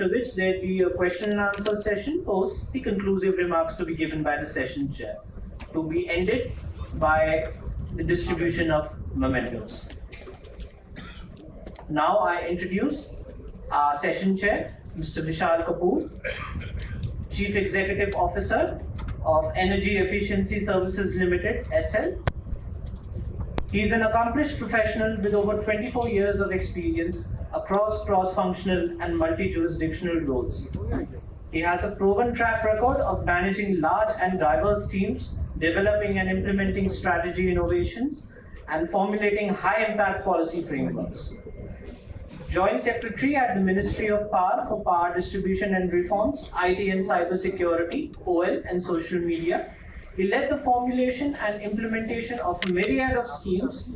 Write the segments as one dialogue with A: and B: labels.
A: after which there will be a question and answer session post the conclusive remarks to be given by the session chair, to be ended by the distribution of mementos. Now I introduce our session chair, Mr. Vishal Kapoor, Chief Executive Officer of Energy Efficiency Services Limited, SL. He is an accomplished professional with over 24 years of experience across cross-functional and multi-jurisdictional roles. He has a proven track record of managing large and diverse teams, developing and implementing strategy innovations, and formulating high-impact policy frameworks. Joint Secretary at the Ministry of Power for Power Distribution and Reforms, IT and Cybersecurity, OL and Social Media. He led the formulation and implementation of a myriad of schemes,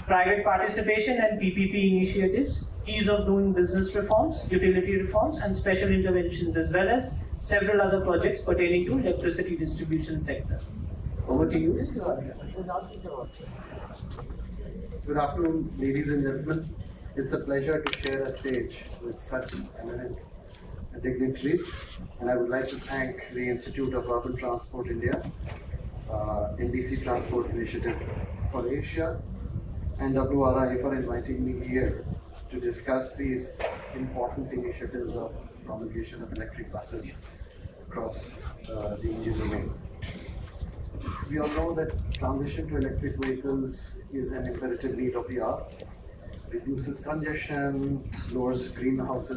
A: private participation and PPP initiatives, ease of doing business reforms, utility reforms, and special interventions, as well as several other projects pertaining to electricity distribution sector. Over to you.
B: Good afternoon, ladies and gentlemen. It's a pleasure to share a stage with such eminent dignitaries, and I would like to thank the Institute of Urban Transport India, NDC Transport Initiative for Asia, and WRI for inviting me here to discuss these important initiatives of promulgation of electric buses across the Indian domain. We all know that transition to electric vehicles is an imperative need of the hour. Reduces congestion, lowers greenhouse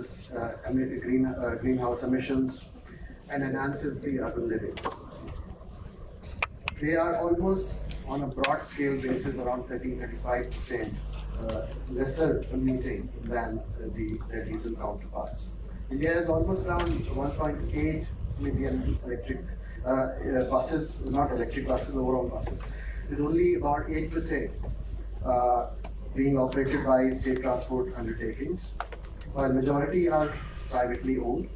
B: emissions, and enhances the urban living. They are almost on a broad scale basis around 30-35% lesser polluting than their diesel counterparts. India has almost around 1.8 million electric buses, not electric buses, overall buses, with only about 8% being operated by state transport undertakings, while majority are privately owned.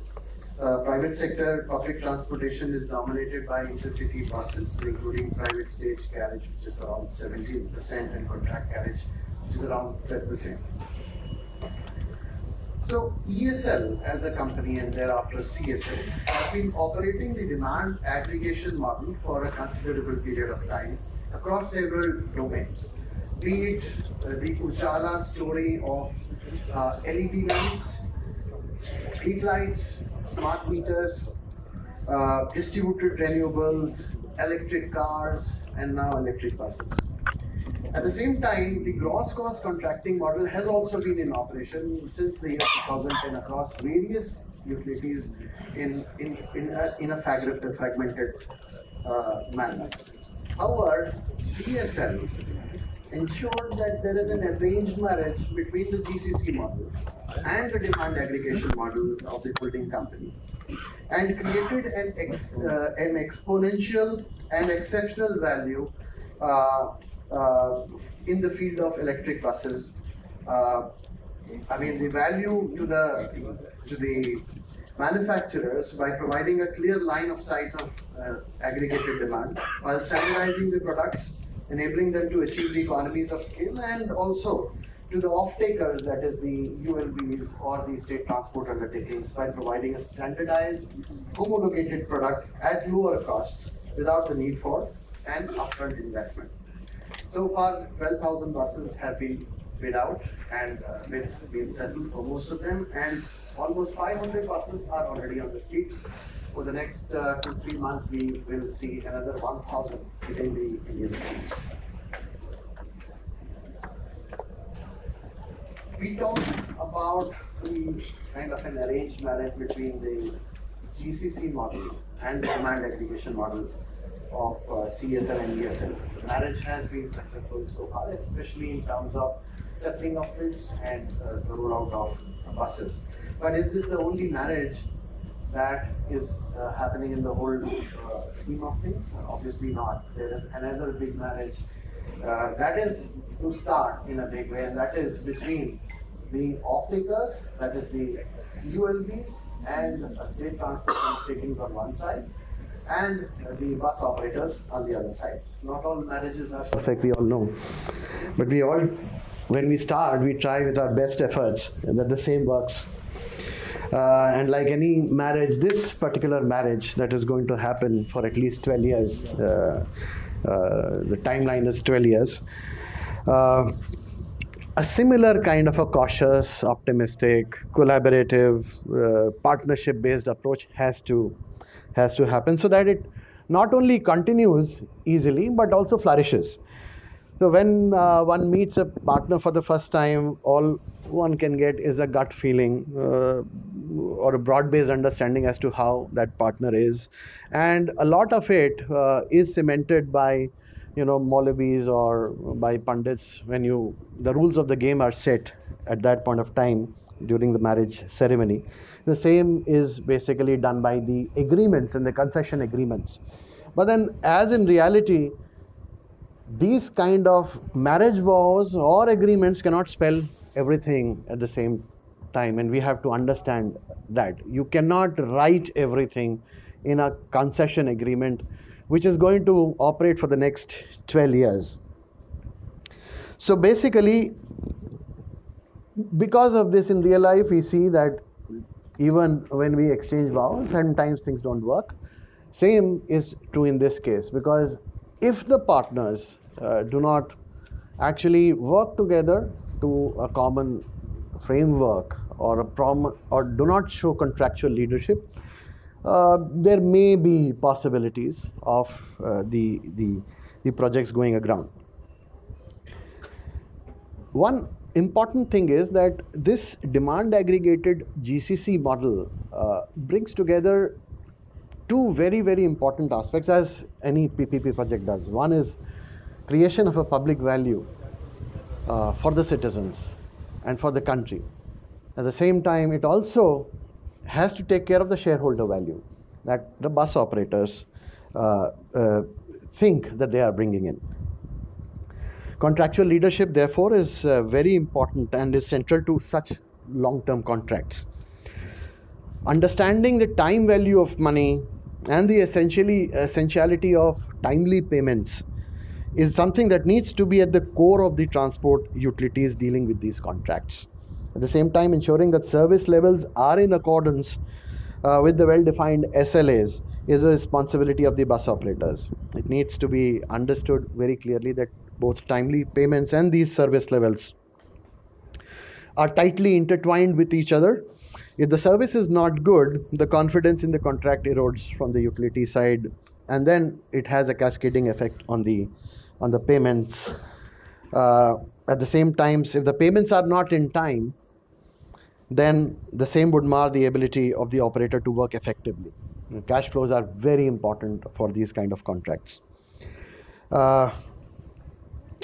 B: Private sector public transportation is dominated by intercity buses, including private stage carriage, which is around 17%, and contract carriage, which is around 12%. So ESL as a company, and thereafter CSL, have been operating the demand aggregation model for a considerable period of time across several domains. Be it the Ujala story of LED lamps, street lights, smart meters, distributed renewables, electric cars, and now electric buses. At the same time, the gross cost contracting model has also been in operation since the year 2010 across various utilities in a fragmented manner. However, CSL ensured that there is an arranged marriage between the GCC model and the demand aggregation model of the holding company, and created an exponential and exceptional value in the field of electric buses. I mean, the value to the manufacturers by providing a clear line of sight of aggregated demand, while standardizing the products, enabling them to achieve the economies of scale, and also to the off-takers, that is the ULBs or the state transport undertakings, by providing a standardized, homologated product at lower costs without the need for an upfront investment. So far, 12,000 buses have been bid out, and bids been settled for most of them, and almost 500 buses are already on the streets. For the next 2-3 months, we will see another 1,000 hitting the Indian streets. We talked about the kind of an arranged marriage between the GCC model and the demand aggregation model of CSL and ESL. The marriage has been successful so far, especially in terms of settling of bids and the rollout of buses. But is this the only marriage that is happening in the whole scheme of things? Obviously not. There is another big marriage that is to start in a big way, and that is between the off-takers, that is the ULBs and state transport undertakings on one side, and the bus operators on the other side. Not all marriages are perfect, we all know. But we all, when we start, we try with our best efforts, and that the same works.
C: And like any marriage, this particular marriage that is going to happen for at least 12 years, the timeline is 12 years. A similar kind of a cautious, optimistic, collaborative, partnership-based approach has to happen so that it not only continues easily but also flourishes. So when one meets a partner for the first time, all one can get is a gut feeling or a broad-based understanding as to how that partner is, and a lot of it is cemented by Maulvis or by pundits when the rules of the game are set at that point of time during the marriage ceremony. The same is basically done by the agreements and the concession agreements. But then, as in reality, these kind of marriage vows or agreements cannot spell everything at the same time, and we have to understand that you cannot write everything in a concession agreement which is going to operate for the next 12 years. So basically, because of this, in real life we see that even when we exchange vows, sometimes things don't work. Same is true in this case, because if the partners do not actually work together to a common framework or do not show contractual leadership, there may be possibilities of the projects going aground. One important thing is that this demand aggregated GCC model brings together two very, very important aspects, as any PPP project does. One is creation of a public value for the citizens and for the country. At the same time, it also has to take care of the shareholder value that the bus operators think that they are bringing in. Contractual leadership, therefore, is very important and is central to such long-term contracts. Understanding the time value of money and the essentiality of timely payments is something that needs to be at the core of the transport utilities dealing with these contracts. At the same time, ensuring that service levels are in accordance with the well-defined SLAs is a responsibility of the bus operators. It needs to be understood very clearly that both timely payments and these service levels are tightly intertwined with each other. If the service is not good, the confidence in the contract erodes from the utility side, and then it has a cascading effect on the payments. At the same time, if the payments are not in time, then the same would mar the ability of the operator to work effectively. Cash flows are very important for these kind of contracts.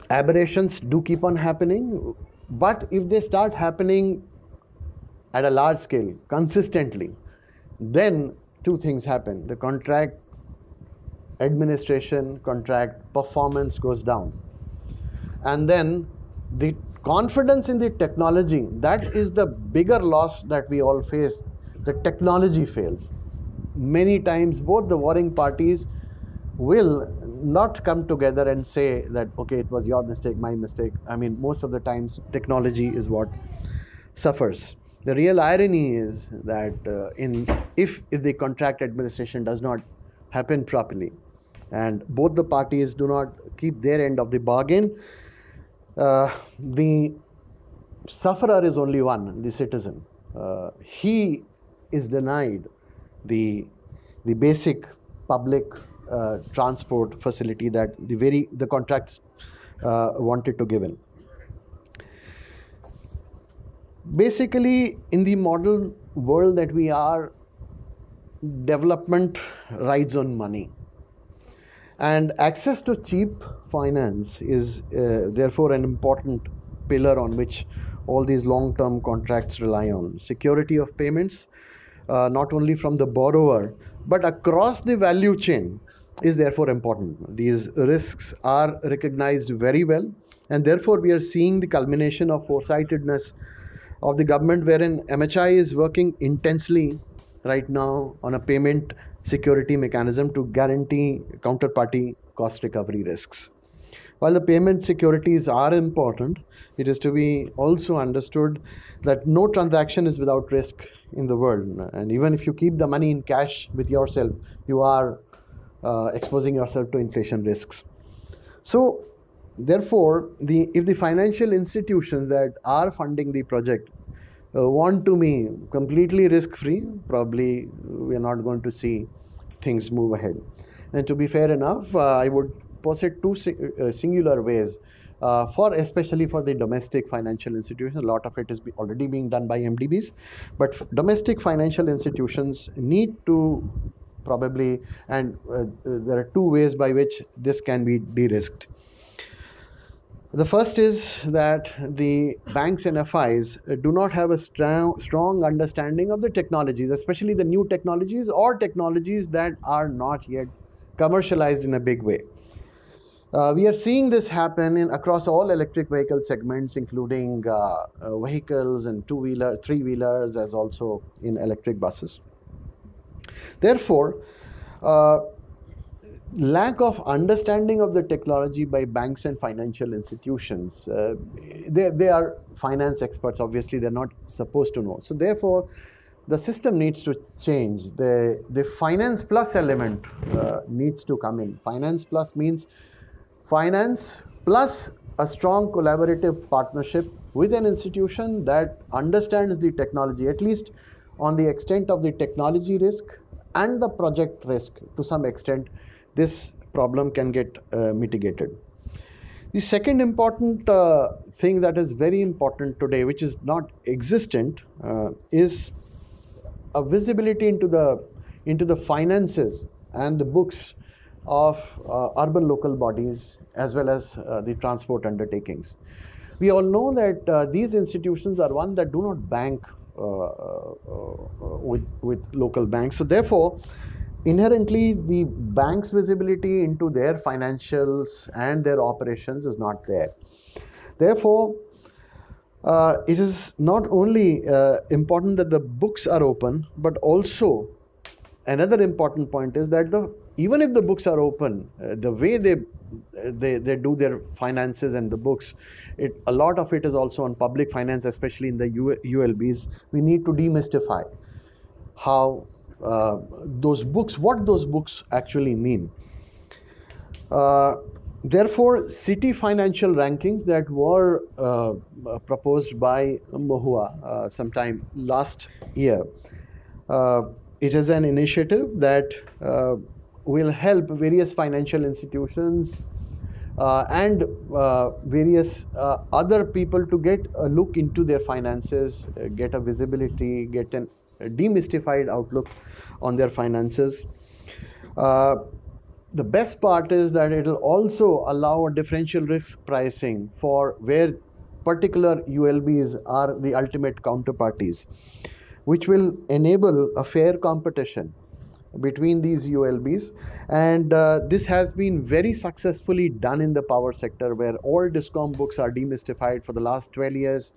C: Aberrations do keep on happening, but if they start happening at a large scale, consistently, then two things happen. The contract administration, contract performance goes down. And then the confidence in the technology, that is the bigger loss that we all face. The technology fails. Many times both the warring parties will not come together and say that, okay, it was your mistake, my mistake. I mean, most of the times technology is what suffers. The real irony is that if the contract administration does not happen properly and both the parties do not keep their end of the bargain, the sufferer is only one, the citizen. He is denied the basic public transport facility that the contracts wanted to give in. Basically, in the modern world that we are, development rides on money. And access to cheap finance is therefore an important pillar on which all these long-term contracts rely on. Security of payments, not only from the borrower, but across the value chain is therefore important. These risks are recognized very well, and therefore we are seeing the culmination of foresightedness of the government, wherein MHI is working intensely right now on a payment security mechanism to guarantee counterparty cost recovery risks. While the payment securities are important, it is to be also understood that no transaction is without risk in the world. And even if you keep the money in cash with yourself, you are exposing yourself to inflation risks. So therefore, if the financial institutions that are funding the project want to be completely risk-free, probably we are not going to see things move ahead. And to be fair enough, I would posit two singular ways especially for the domestic financial institutions. A lot of it is already being done by MDBs, but domestic financial institutions need to probably, and there are two ways by which this can be de-risked. The first is that the banks and FIs do not have a strong understanding of the technologies, especially the new technologies or technologies that are not yet commercialized in a big way. We are seeing this happen across all electric vehicle segments, including vehicles and two-wheeler, three-wheelers, as also in electric buses. Therefore, lack of understanding of the technology by banks and financial institutions. They are finance experts, obviously, they're not supposed to know. So therefore, the system needs to change. The finance plus element needs to come in. Finance plus means finance plus a strong collaborative partnership with an institution that understands the technology, at least on the extent of the technology risk and the project risk. To some extent, this problem can get mitigated. The second important thing that is very important today, which is not existent, is a visibility into the finances and the books of urban local bodies as well as the transport undertakings. We all know that these institutions are one that do not bank with local banks. So therefore, inherently, the bank's visibility into their financials and their operations is not there. Therefore, it is not only important that the books are open, but also another important point is that even if the books are open, the way they do their finances and the books, a lot of it is also on public finance, especially in the ULBs. We need to demystify how what those books actually mean. Therefore, city financial rankings that were proposed by MoHUA sometime last year, it is an initiative that will help various financial institutions and various other people to get a look into their finances, get a visibility, get a demystified outlook on their finances. The best part is that it will also allow a differential risk pricing for where particular ULBs are the ultimate counterparties, which will enable a fair competition between these ULBs. And this has been very successfully done in the power sector, where all DISCOM books are demystified for the last 12 years.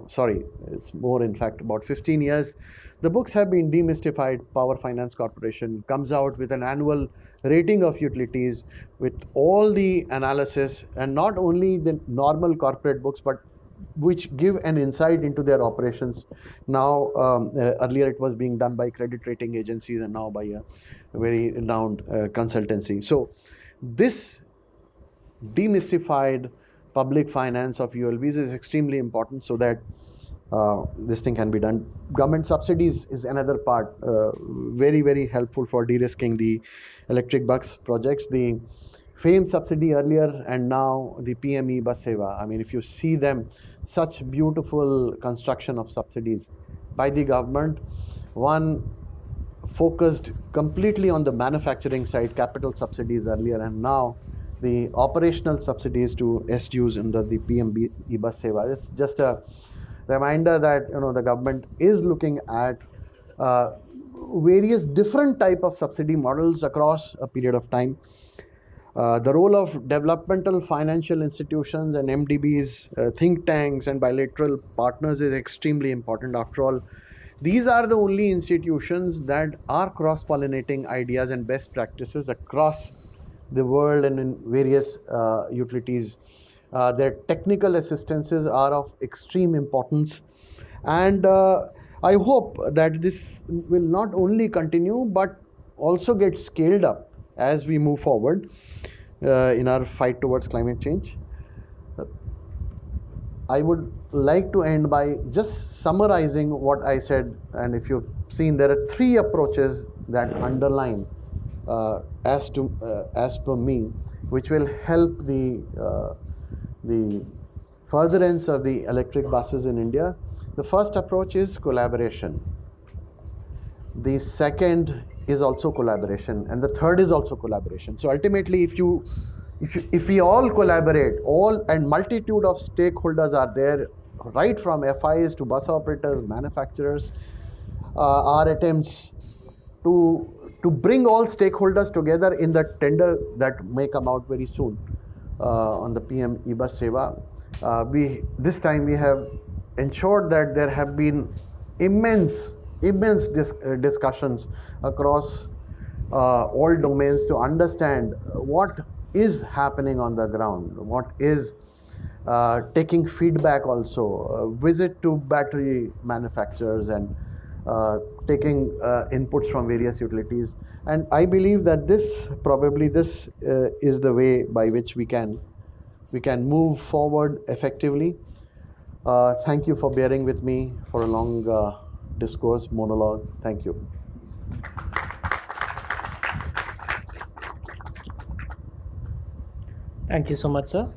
C: Sorry, it's more, in fact, about 15 years. The books have been demystified. Power Finance Corporation comes out with an annual rating of utilities with all the analysis, and not only the normal corporate books, but which give an insight into their operations. Now, earlier it was being done by credit rating agencies, and now by a very renowned consultancy. So this demystified public finance of ULBs is extremely important, so that this thing can be done. Government subsidies is another part, very, very helpful for de-risking the electric bus projects. The FAME subsidy earlier and now the PME Bus Seva. I mean, if you see them, such beautiful construction of subsidies by the government. One focused completely on the manufacturing side, capital subsidies earlier, and now the operational subsidies to SUs under the PME Bus Seva. It's just a reminder that the government is looking at various different type of subsidy models across a period of time. The role of developmental financial institutions and MDBs, think tanks and bilateral partners is extremely important. After all, these are the only institutions that are cross-pollinating ideas and best practices across the world and in various utilities. Their technical assistances are of extreme importance, and I hope that this will not only continue but also get scaled up as we move forward in our fight towards climate change. I would like to end by just summarizing what I said, and if you've seen, there are three approaches that underline as per me, which will help the furtherance of the electric buses in India. The first approach is collaboration. The second is also collaboration, and the third is also collaboration. So ultimately, if we all collaborate, and multitude of stakeholders are there, right from FIs to bus operators, manufacturers, our attempts to bring all stakeholders together in the tender that may come out very soon on the PM eBus Seva. This time we have ensured that there have been immense discussions across all domains to understand what is happening on the ground, what is taking feedback also, visit to battery manufacturers and taking inputs from various utilities. And I believe that this is the way by which we can move forward effectively. Thank you for bearing with me for a long monologue. Thank you.
A: Thank you so much, sir.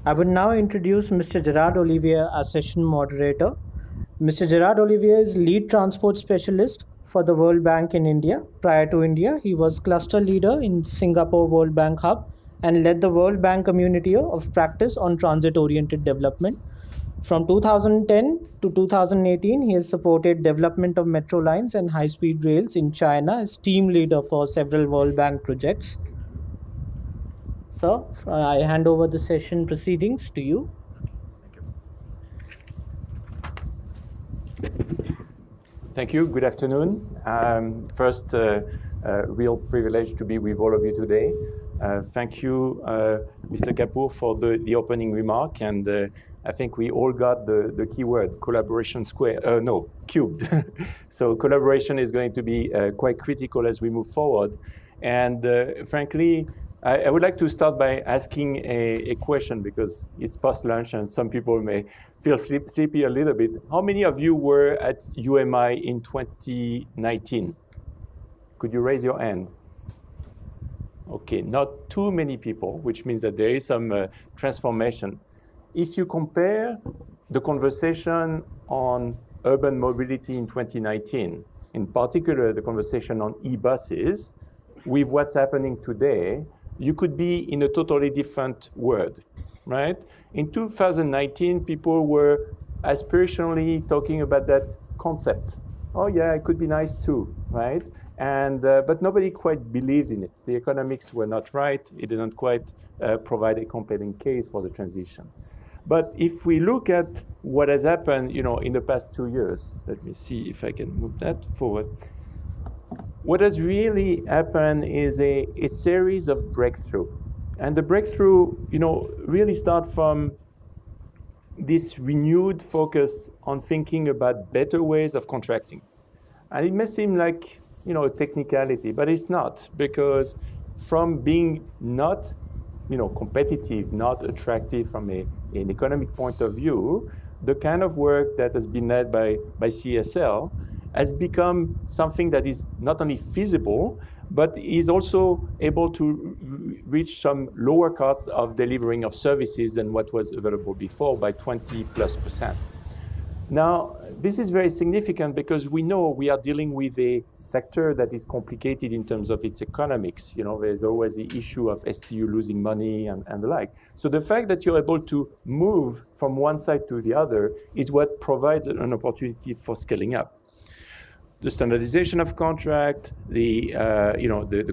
A: I would now introduce Mr. Gerard Olivier, our session moderator. Mr. Gerard Olivier is lead transport specialist for the World Bank in India. Prior to India, he was cluster leader in Singapore World Bank Hub and led the World Bank community of practice on transit-oriented development. From 2010 to 2018, he has supported development of metro lines and high-speed rails in China as team leader for several World Bank projects. Sir, I hand over the session proceedings to you.
D: Thank you. Good afternoon. First, real privilege to be with all of you today. Thank you, Mr. Kapoor, for the opening remark. And I think we all got the key word, collaboration cubed. So collaboration is going to be quite critical as we move forward. And frankly, I would like to start by asking a question, because it's post-lunch and some people may feel sleepy a little bit. How many of you were at UMI in 2019? Could you raise your hand? Okay, not too many people, which means that there is some transformation. If you compare the conversation on urban mobility in 2019, in particular the conversation on e-buses, with what's happening today, you could be in a totally different world, right? In 2019, people were aspirationally talking about that concept. Oh yeah, it could be nice too, right? And but nobody quite believed in it. The economics were not right. It didn't quite provide a compelling case for the transition. But if we look at what has happened, in the past 2 years, let me see if I can move that forward. What has really happened is a series of breakthrough. And the breakthrough, really start from this renewed focus on thinking about better ways of contracting. And it may seem like, a technicality, but it's not, because from being not, competitive, not attractive from an economic point of view, the kind of work that has been led by CSL has become something that is not only feasible, but is also able to reach some lower costs of delivering of services than what was available before by 20+%. Now, this is very significant because we know we are dealing with a sector that is complicated in terms of its economics. There's always the issue of STU losing money and the like. So the fact that you're able to move from one side to the other is what provides an opportunity for scaling up. The standardization of contract, the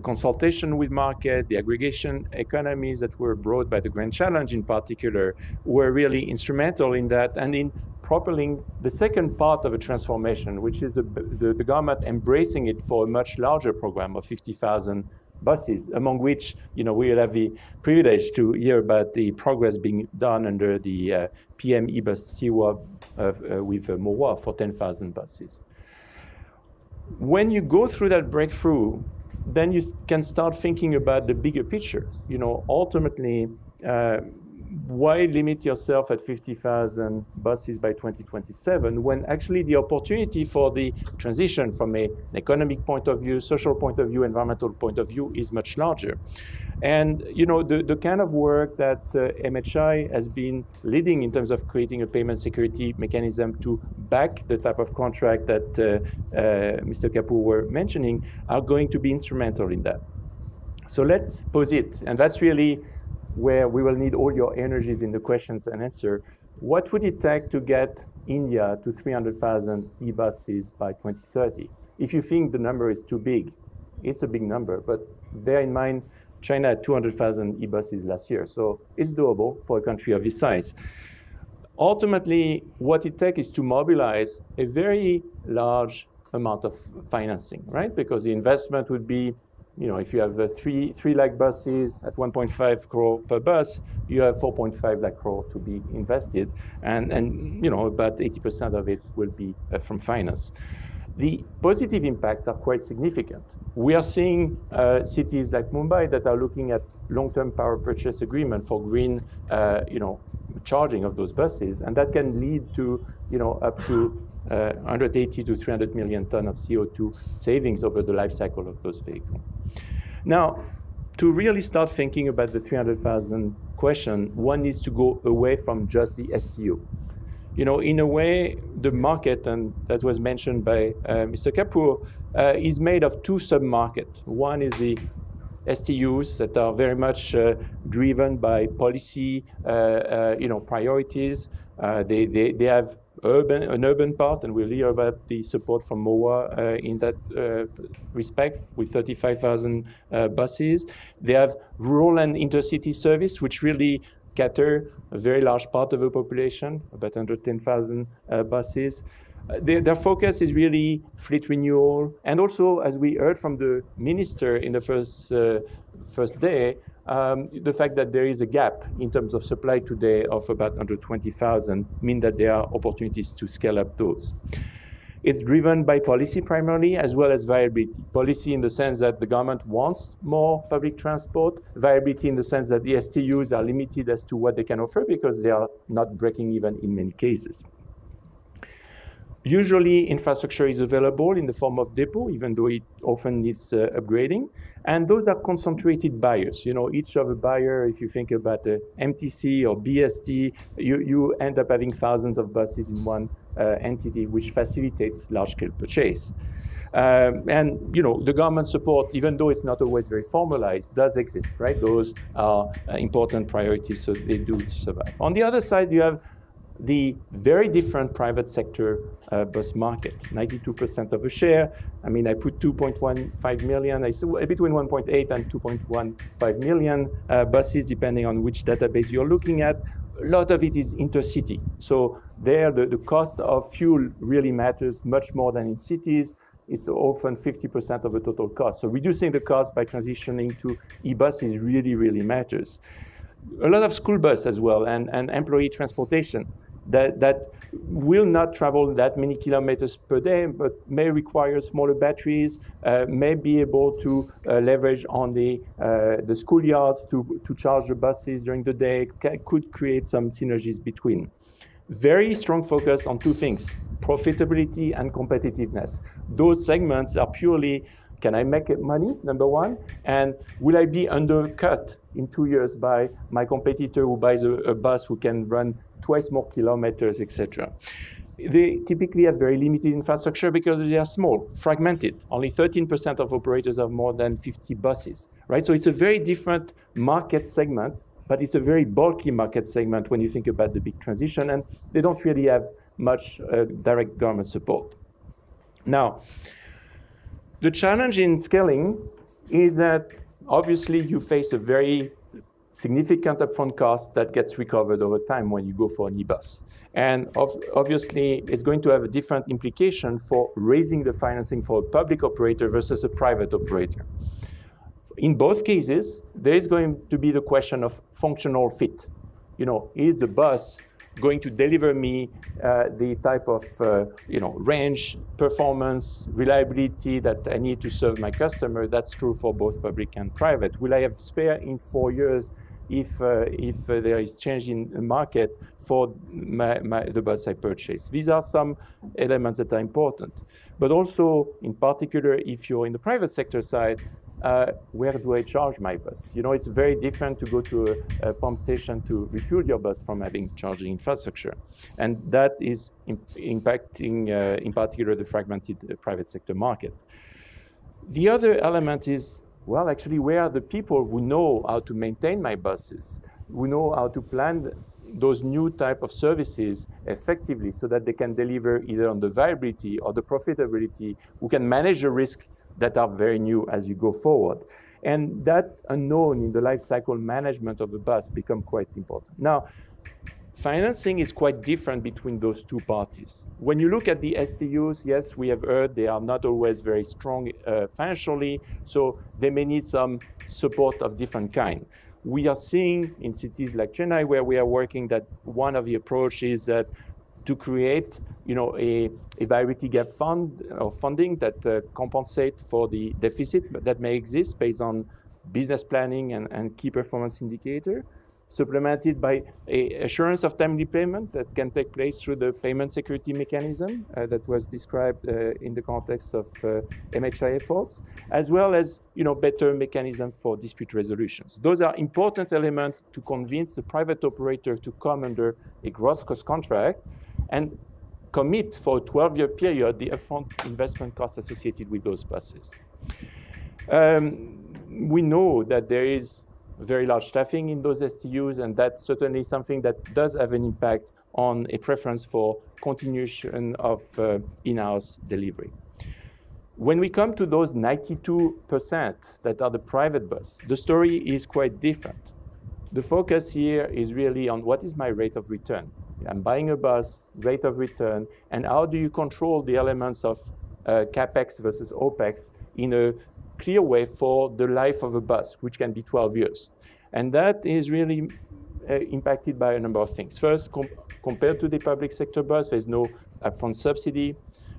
D: consultation with market, the aggregation economies that were brought by the Grand Challenge in particular were really instrumental in that and in propelling the second part of a transformation, which is the government embracing it for a much larger program of 50,000 buses, among which we will have the privilege to hear about the progress being done under the PM eBus CWAB with MOWA for 10,000 buses. When you go through that breakthrough, then you can start thinking about the bigger picture. Ultimately, why limit yourself at 50,000 buses by 2027 when actually the opportunity for the transition from an economic point of view, social point of view, environmental point of view is much larger? And the kind of work that MHI has been leading in terms of creating a payment security mechanism to back the type of contract that Mr. Kapoor were mentioning are going to be instrumental in that. So let's pose it, and that's really where we will need all your energies in the questions and answer. What would it take to get India to 300,000 e-buses by 2030? If you think the number is too big, it's a big number, but bear in mind, China had 200,000 e-buses last year, so it's doable for a country of this size. Ultimately, what it takes is to mobilize a very large amount of financing, right? Because the investment would be, if you have three lakh buses at 1.5 crore per bus, you have 4.5 lakh crore to be invested, and about 80% of it will be from finance. The positive impacts are quite significant. We are seeing cities like Mumbai that are looking at long-term power purchase agreement for green, charging of those buses, and that can lead to, up to 180 to 300 million tons of CO2 savings over the life cycle of those vehicles. Now, to really start thinking about the 300,000 question, one needs to go away from just the STU. In a way, the market, and that was mentioned by Mr. Kapoor, is made of two sub-markets. One is the STUs that are very much driven by policy, priorities. They have an urban part, and we'll hear about the support from MOWA in that respect with 35,000 buses. They have rural and intercity service, which really cater a very large part of the population, about 110,000 buses. Their focus is really fleet renewal, and also, as we heard from the minister in the first day, the fact that there is a gap in terms of supply today of about 120,000 mean that there are opportunities to scale up those. It's driven by policy primarily, as well as viability. Policy in the sense that the government wants more public transport, viability in the sense that the STUs are limited as to what they can offer because they are not breaking even in many cases. Usually, infrastructure is available in the form of depot, even though it often needs upgrading. And those are concentrated buyers. Each of a buyer, if you think about the MTC or BST, you end up having thousands of buses in one entity, which facilitates large-scale purchase. And the government support, even though it's not always very formalized, does exist, right? Those are important priorities, so they do survive. On the other side, you have the very different private sector bus market, 92% of a share. I mean, I put 2.15 million, I say between 1.8 and 2.15 million buses, depending on which database you're looking at. A lot of it is intercity. So there, the cost of fuel really matters much more than in cities. It's often 50% of the total cost. So reducing the cost by transitioning to e-buses really, really matters. A lot of school bus as well, and employee transportation that will not travel that many kilometers per day, but may require smaller batteries, may be able to leverage on the schoolyards to charge the buses during the day, could create some synergies between. Very strong focus on two things, profitability and competitiveness. Those segments are purely, can I make money, number one? And will I be undercut in 2 years by my competitor who buys a bus who can run twice more kilometers, etc. They typically have very limited infrastructure because they are small, fragmented. Only 13% of operators have more than 50 buses, right? So it's a very different market segment, but it's a very bulky market segment when you think about the big transition, and they don't really have much direct government support. Now, the challenge in scaling is that obviously you face a very significant upfront cost that gets recovered over time when you go for an e-bus. And obviously, it's going to have a different implication for raising the financing for a public operator versus a private operator. In both cases, there is going to be the question of functional fit. You know, is the bus going to deliver me the type of range, performance, reliability that I need to serve my customer? That's true for both public and private. Will I have spare in 4 years if there is change in the market for the bus I purchase? These are some elements that are important. But also, in particular, if you're in the private sector side, where do I charge my bus? You know, it's very different to go to a pump station to refuel your bus from having charging infrastructure. And that is impacting, in particular, the fragmented private sector market. The other element is, well, actually, where are the people who know how to maintain my buses, who know how to plan those new type of services effectively so that they can deliver either on the viability or the profitability, who can manage the risk that are very new as you go forward. And that unknown in the life cycle management of the bus become quite important. Now, financing is quite different between those two parties. When you look at the STUs, yes, we have heard they are not always very strong financially, so they may need some support of different kind. We are seeing in cities like Chennai, where we are working, that one of the approaches is that to create, you know, a viability gap fund or funding that compensate for the deficit that may exist based on business planning and key performance indicator, supplemented by assurance of timely payment that can take place through the payment security mechanism that was described in the context of MHI efforts, as well as, you know, better mechanism for dispute resolutions. Those are important elements to convince the private operator to come under a gross cost contract and commit for a 12-year period the upfront investment costs associated with those buses. We know that there is very large staffing in those STUs, and that's certainly something that does have an impact on a preference for continuation of in-house delivery. When we come to those 92% that are the private bus, the story is quite different. The focus here is really on what is my rate of return. I'm buying a bus, rate of return, and how do you control the elements of CapEx versus OpEx in a clear way for the life of a bus, which can be 12 years. And that is really impacted by a number of things. First, compared to the public sector bus, there's no upfront subsidy.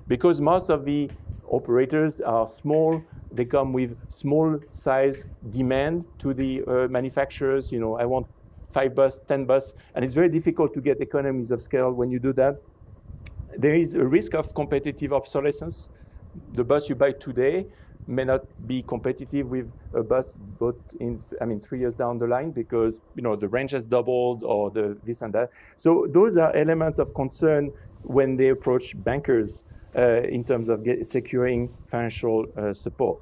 D: Because most of the operators are small, they come with small size demand to the manufacturers. You know, I want 5 bus, 10 bus, and it's very difficult to get economies of scale when you do that. There is a risk of competitive obsolescence. The bus you buy today may not be competitive with a bus bought in, 3 years down the line, because, you know, the range has doubled or the this and that. So those are elements of concern when they approach bankers in terms of securing financial support.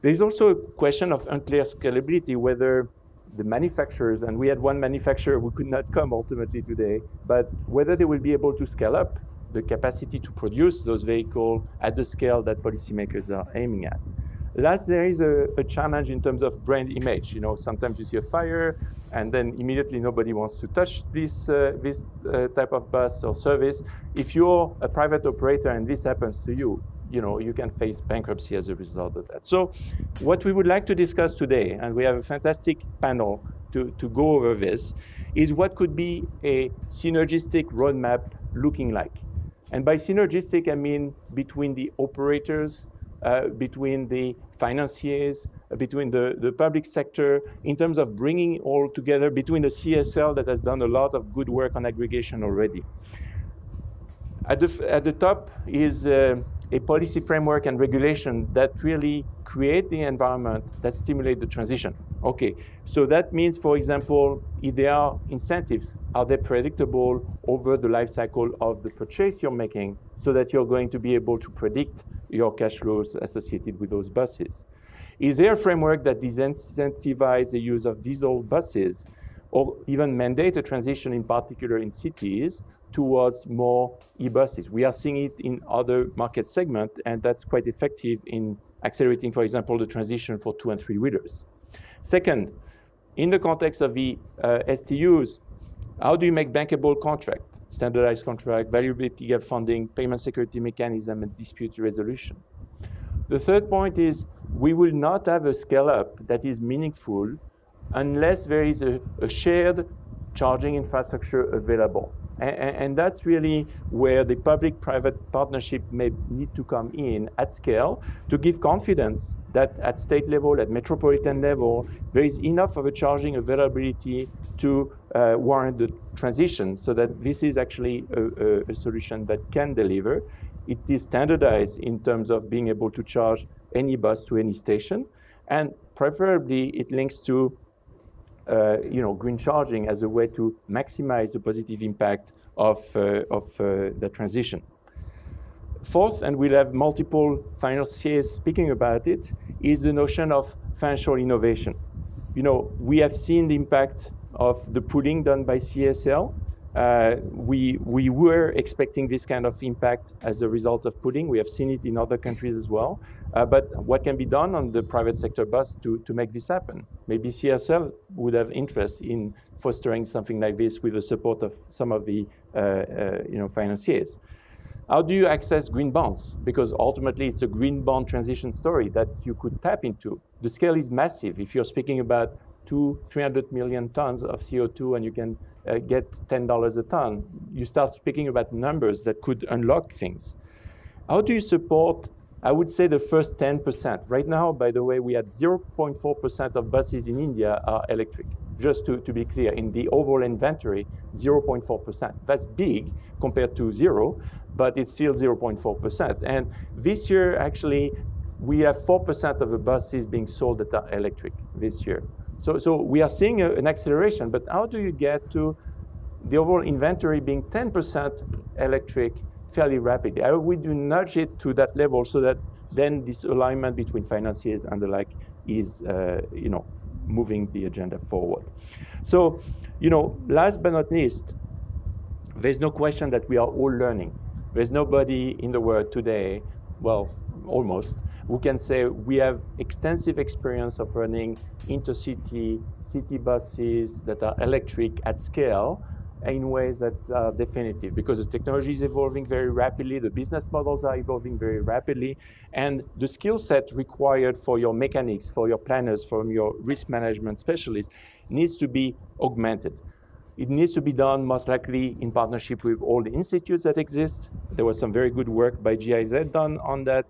D: There's also a question of unclear scalability, whether the manufacturers, and we had one manufacturer who could not come ultimately today, but whether they will be able to scale up the capacity to produce those vehicles at the scale that policymakers are aiming at. Last, there is a challenge in terms of brand image. You know, sometimes you see a fire, and then immediately nobody wants to touch this type of bus or service. If you're a private operator and this happens to you, you know, you can face bankruptcy as a result of that. So what we would like to discuss today, and we have a fantastic panel to go over this, is what could be a synergistic roadmap looking like. And by synergistic, I mean between the operators, between the financiers, between the public sector, in terms of bringing all together, between the CSL that has done a lot of good work on aggregation already. At the top is a policy framework and regulation that really create the environment that stimulate the transition. Okay, so that means, for example, if there are incentives, are they predictable over the life cycle of the purchase you're making, so that you're going to be able to predict your cash flows associated with those buses? Is there a framework that disincentivizes the use of diesel buses, or even mandate a transition, in particular in cities, towards more e-buses? We are seeing it in other market segments, and that's quite effective in accelerating, for example, the transition for 2- and 3-wheelers. Second, in the context of the STUs, how do you make bankable contract, standardized contract, valuability gap funding, payment security mechanism, and dispute resolution? The third point is, we will not have a scale-up that is meaningful unless there is a shared charging infrastructure available. And that's really where the public-private partnership may need to come in at scale to give confidence that at state level, at metropolitan level, there is enough of a charging availability to warrant the transition, so that this is actually a solution that can deliver. It is standardized in terms of being able to charge any bus to any station, and preferably it links to green charging as a way to maximize the positive impact of the transition. Fourth, and we'll have multiple financiers speaking about it, is the notion of financial innovation. We have seen the impact of the pooling done by CSL. We were expecting this kind of impact as a result of pooling. We have seen it in other countries as well. But what can be done on the private sector bus to make this happen? Maybe CSL would have interest in fostering something like this with the support of some of the financiers. How do you access green bonds? Because ultimately it's a green bond transition story that you could tap into. The scale is massive. If you're speaking about 300 million tons of CO2 and you can get $10 a ton, you start speaking about numbers that could unlock things. How do you support, I would say, the first 10%? Right now, by the way, we had 0.4% of buses in India are electric. Just to be clear, in the overall inventory, 0.4%. That's big compared to zero, but it's still 0.4%. And this year, actually, we have 4% of the buses being sold that are electric this year. So we are seeing an acceleration, but how do you get to the overall inventory being 10% electric fairly rapidly? How would you nudge it to that level so that then this alignment between financiers and the like is, moving the agenda forward? So, last but not least, there's no question that we are all learning. There's nobody in the world today, well, almost, who can say we have extensive experience of running intercity city buses that are electric at scale in ways that are definitive, because the technology is evolving very rapidly, the business models are evolving very rapidly, and the skill set required for your mechanics, for your planners, for your risk management specialists needs to be augmented. It needs to be done most likely in partnership with all the institutes that exist. There was some very good work by GIZ done on that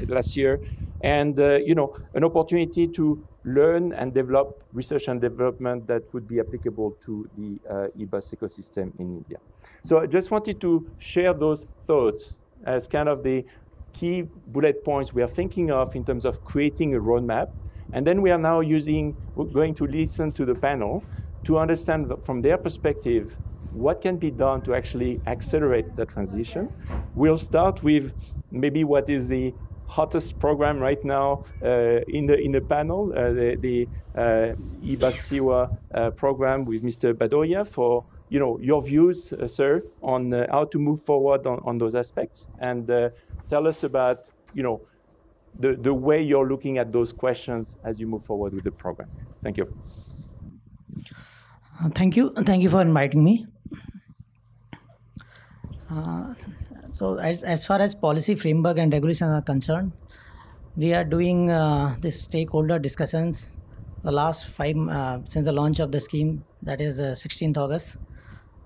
D: last year. And, an opportunity to learn and develop research and development that would be applicable to the e-bus ecosystem in India. So I just wanted to share those thoughts as kind of the key bullet points we are thinking of in terms of creating a roadmap. And then we are now we're going to listen to the panel to understand from their perspective what can be done to actually accelerate the transition. We'll start with maybe what is the hottest program right now in the panel, the e-bus Siwa program with Mr. Bhadoria, for your views, sir, on how to move forward on those aspects, and tell us about the way you're looking at those questions as you move forward with the program. Thank you.
E: Thank you for inviting me. So as far as policy framework and regulation are concerned, we are doing this stakeholder discussions the last since the launch of the scheme, that is 16th August.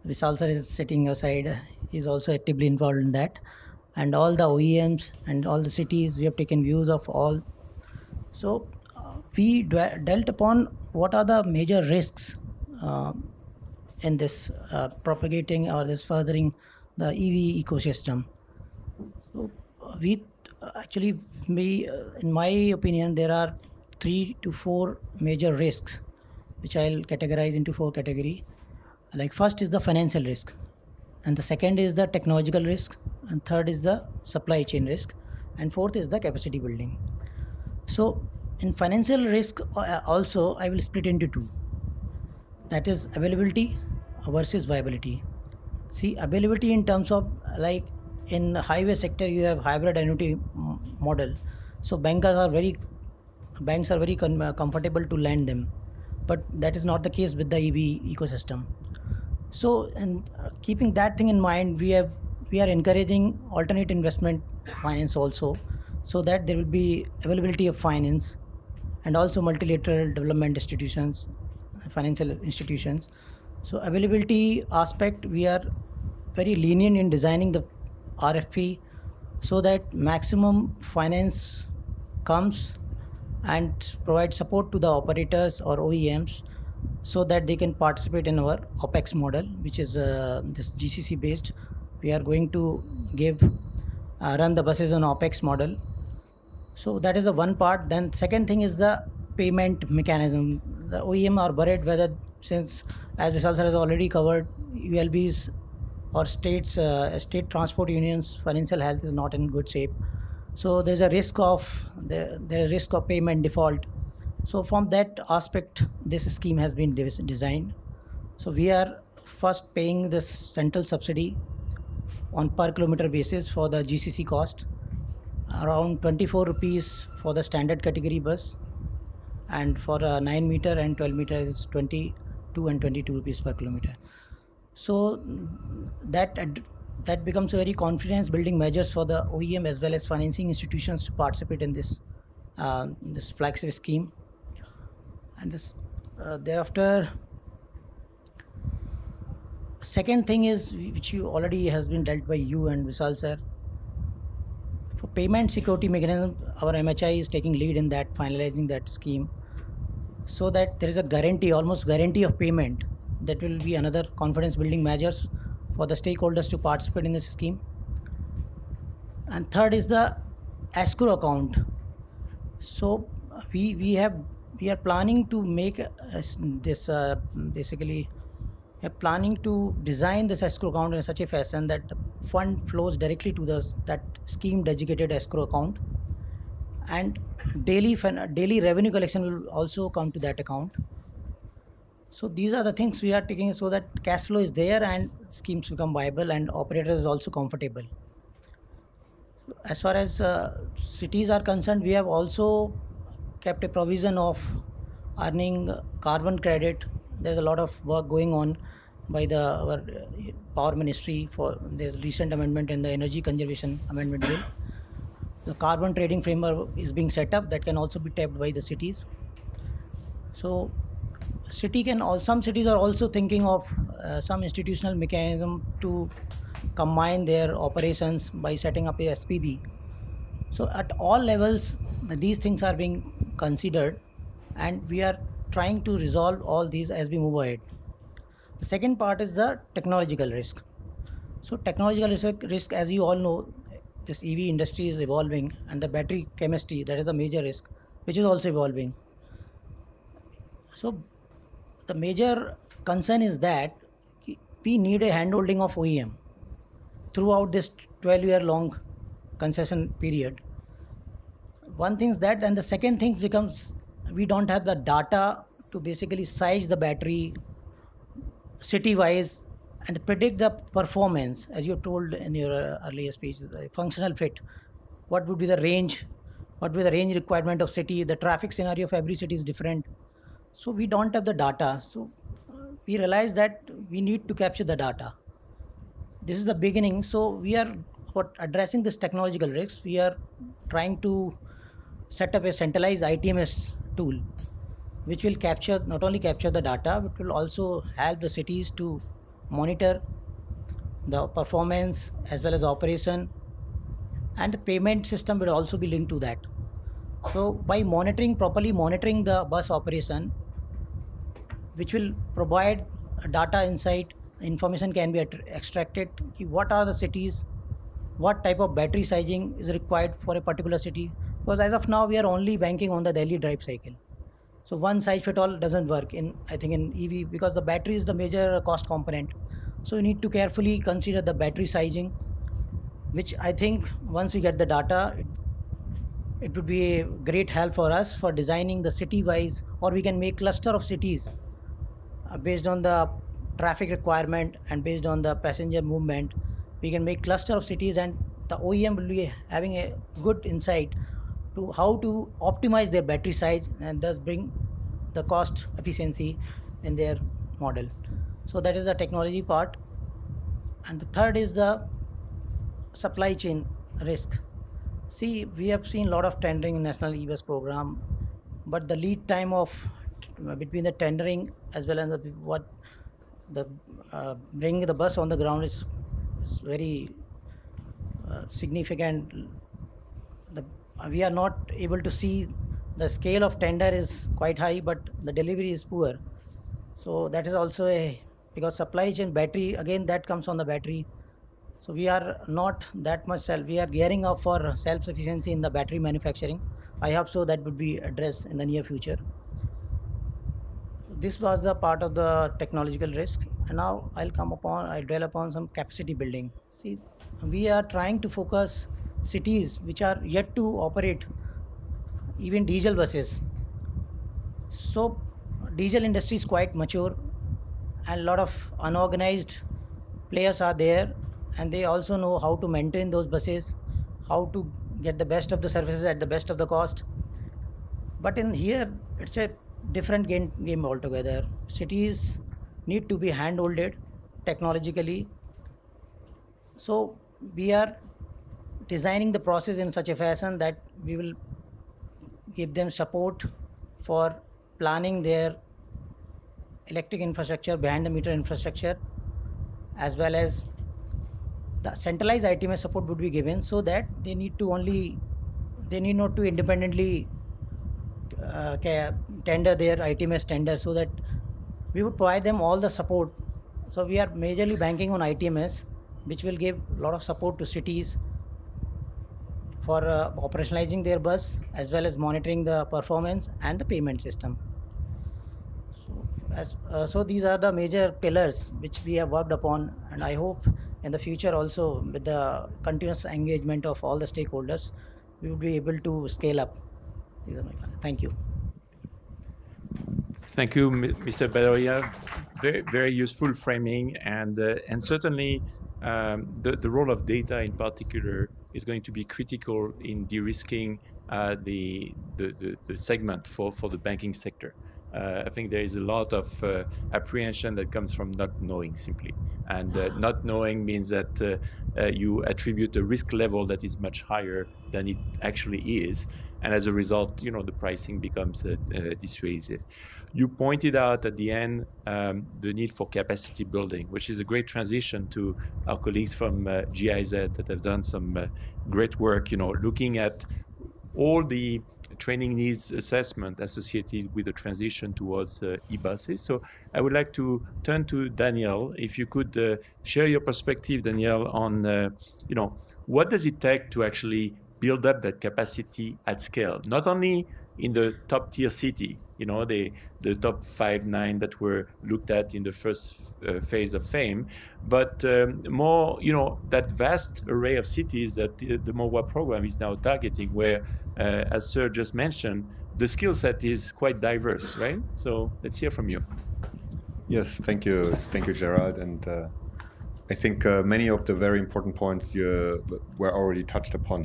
E: Vishal sir is sitting aside, is also actively involved in that, and all the OEMs and all the cities, we have taken views of all. So we dealt upon what are the major risks in this propagating or this furthering the EV ecosystem. So in my opinion, there are 3 to 4 major risks, which I'll categorize into 4 categories. Like, first is the financial risk, and the second is the technological risk, and third is the supply chain risk, and fourth is the capacity building. So in financial risk also, I will split into 2. That is availability versus viability. See, availability in terms of, like, in highway sector, you have hybrid annuity model. So banks are very comfortable to lend them, but that is not the case with the EV ecosystem. So, and keeping that thing in mind, we are encouraging alternate investment finance also. so that there will be availability of finance and also multilateral development institutions, financial institutions. So availability aspect, we are very lenient in designing the RFP so that maximum finance comes and provide support to the operators or OEMs so that they can participate in our OPEX model, which is this GCC based. We are going to run the buses on OPEX model. So that is the one part. Then second thing is the payment mechanism. The OEM are worried whether, since as Vishal sir has already covered, ULBs or state transport unions financial health is not in good shape. So there's a risk of payment default. So from that aspect, this scheme has been designed. So we are first paying this central subsidy on per kilometer basis for the GCC cost, around 24 rupees for the standard category bus, and for 9 meter and 12 meter is 22 and 22 rupees per kilometer. So that becomes a very confidence building measures for the OEM as well as financing institutions to participate in this flagship scheme. And this thereafter, second thing is, which you already has been dealt by you and Vishal sir, for payment security mechanism, our MHI is taking lead in that, finalizing that scheme, so that there is a guarantee, almost guarantee of payment. That will be another confidence building measures for the stakeholders to participate in this scheme. And third is the escrow account. So we are planning to make this basically we are planning to design this escrow account in such a fashion that the fund flows directly to that scheme dedicated escrow account, and daily revenue collection will also come to that account. So these are the things we are taking so that cash flow is there and schemes become viable and operators is also comfortable. As far as cities are concerned, we have also kept a provision of earning carbon credit. There's a lot of work going on by our power ministry for there's recent amendment in the energy conservation amendment bill. The carbon trading framework is being set up that can also be tapped by the cities. So some cities are also thinking of some institutional mechanism to combine their operations by setting up a SPV. So at all levels, these things are being considered, and we are trying to resolve all these as we move ahead. The second part is the technological risk. So technological risk, as you all know, this EV industry is evolving, and the battery chemistry, that is a major risk, which is also evolving. So the major concern is that we need a handholding of OEM throughout this 12-year long concession period. One thing is that, and the second thing becomes we don't have the data to basically size the battery city-wise and predict the performance, as you told in your earlier speech, the functional fit. What would be the range? What would be the range requirement of city? The traffic scenario of every city is different. So we don't have the data. So we realize that we need to capture the data. This is the beginning. So we are addressing this technological risks. We are trying to set up a centralized ITMS tool, which will not only capture the data, but will also help the cities to monitor the performance as well as operation, and the payment system will also be linked to that. So by properly monitoring the bus operation, which will provide data insight, information can be extracted. What are the cities, what type of battery sizing is required for a particular city, because as of now we are only banking on the Delhi drive cycle. So one size fit all doesn't work in EV, because the battery is the major cost component. So we need to carefully consider the battery sizing, which I think once we get the data, it would be a great help for us for designing the city-wise, or we can make cluster of cities based on the traffic requirement and based on the passenger movement. We can make cluster of cities, and the OEM will be having a good insight to how to optimize their battery size and thus bring the cost efficiency in their model. So that is the technology part. And the third is the supply chain risk. See, we have seen a lot of tendering in National E-Bus program, but the lead time of between the tendering as well as the bringing the bus on the ground is very significant. We are not able to see the scale of tender is quite high, but the delivery is poor. So that is also because supply chain battery, again that comes on the battery. So we are not that much we are gearing up for self-sufficiency in the battery manufacturing. I hope so that would be addressed in the near future. This was the part of the technological risk, and now I'll dwell upon some capacity building. See, we are trying to focus cities which are yet to operate even diesel buses. So diesel industry is quite mature and a lot of unorganized players are there, and they also know how to maintain those buses, how to get the best of the services at the best of the cost. But in here, it's a different game altogether. Cities need to be hand-holded technologically. So we are designing the process in such a fashion that we will give them support for planning their electric infrastructure, behind the meter infrastructure, as well as the centralized ITMS support would be given, so that they need not to independently tender their ITMS tender, so that we would provide them all the support. So we are majorly banking on ITMS, which will give a lot of support to cities for operationalizing their bus, as well as monitoring the performance and the payment system. So these are the major pillars which we have worked upon, and I hope in the future also, with the continuous engagement of all the stakeholders, we will be able to scale up. These are my comments. Thank you.
D: Thank you, Mr. Bhadoria. Very, very useful framing, and certainly the role of data in particular is going to be critical in de-risking the segment for the banking sector. I think there is a lot of apprehension that comes from not knowing simply. And not knowing means that you attribute a risk level that is much higher than it actually is. And as a result, the pricing becomes dissuasive. You pointed out at the end the need for capacity building, which is a great transition to our colleagues from GIZ that have done some great work, looking at all the training needs assessment associated with the transition towards e-buses. So I would like to turn to Daniel. If you could share your perspective, Daniel, on what does it take to actually build up that capacity at scale, not only in the top tier city, the top 5, 9 that were looked at in the first phase of FAME, but more, that vast array of cities that the MOVWA program is now targeting, where, as Sir just mentioned, the skill set is quite diverse, right? So let's hear from you.
F: Yes, thank you, Gerard. And I think many of the very important points were already touched upon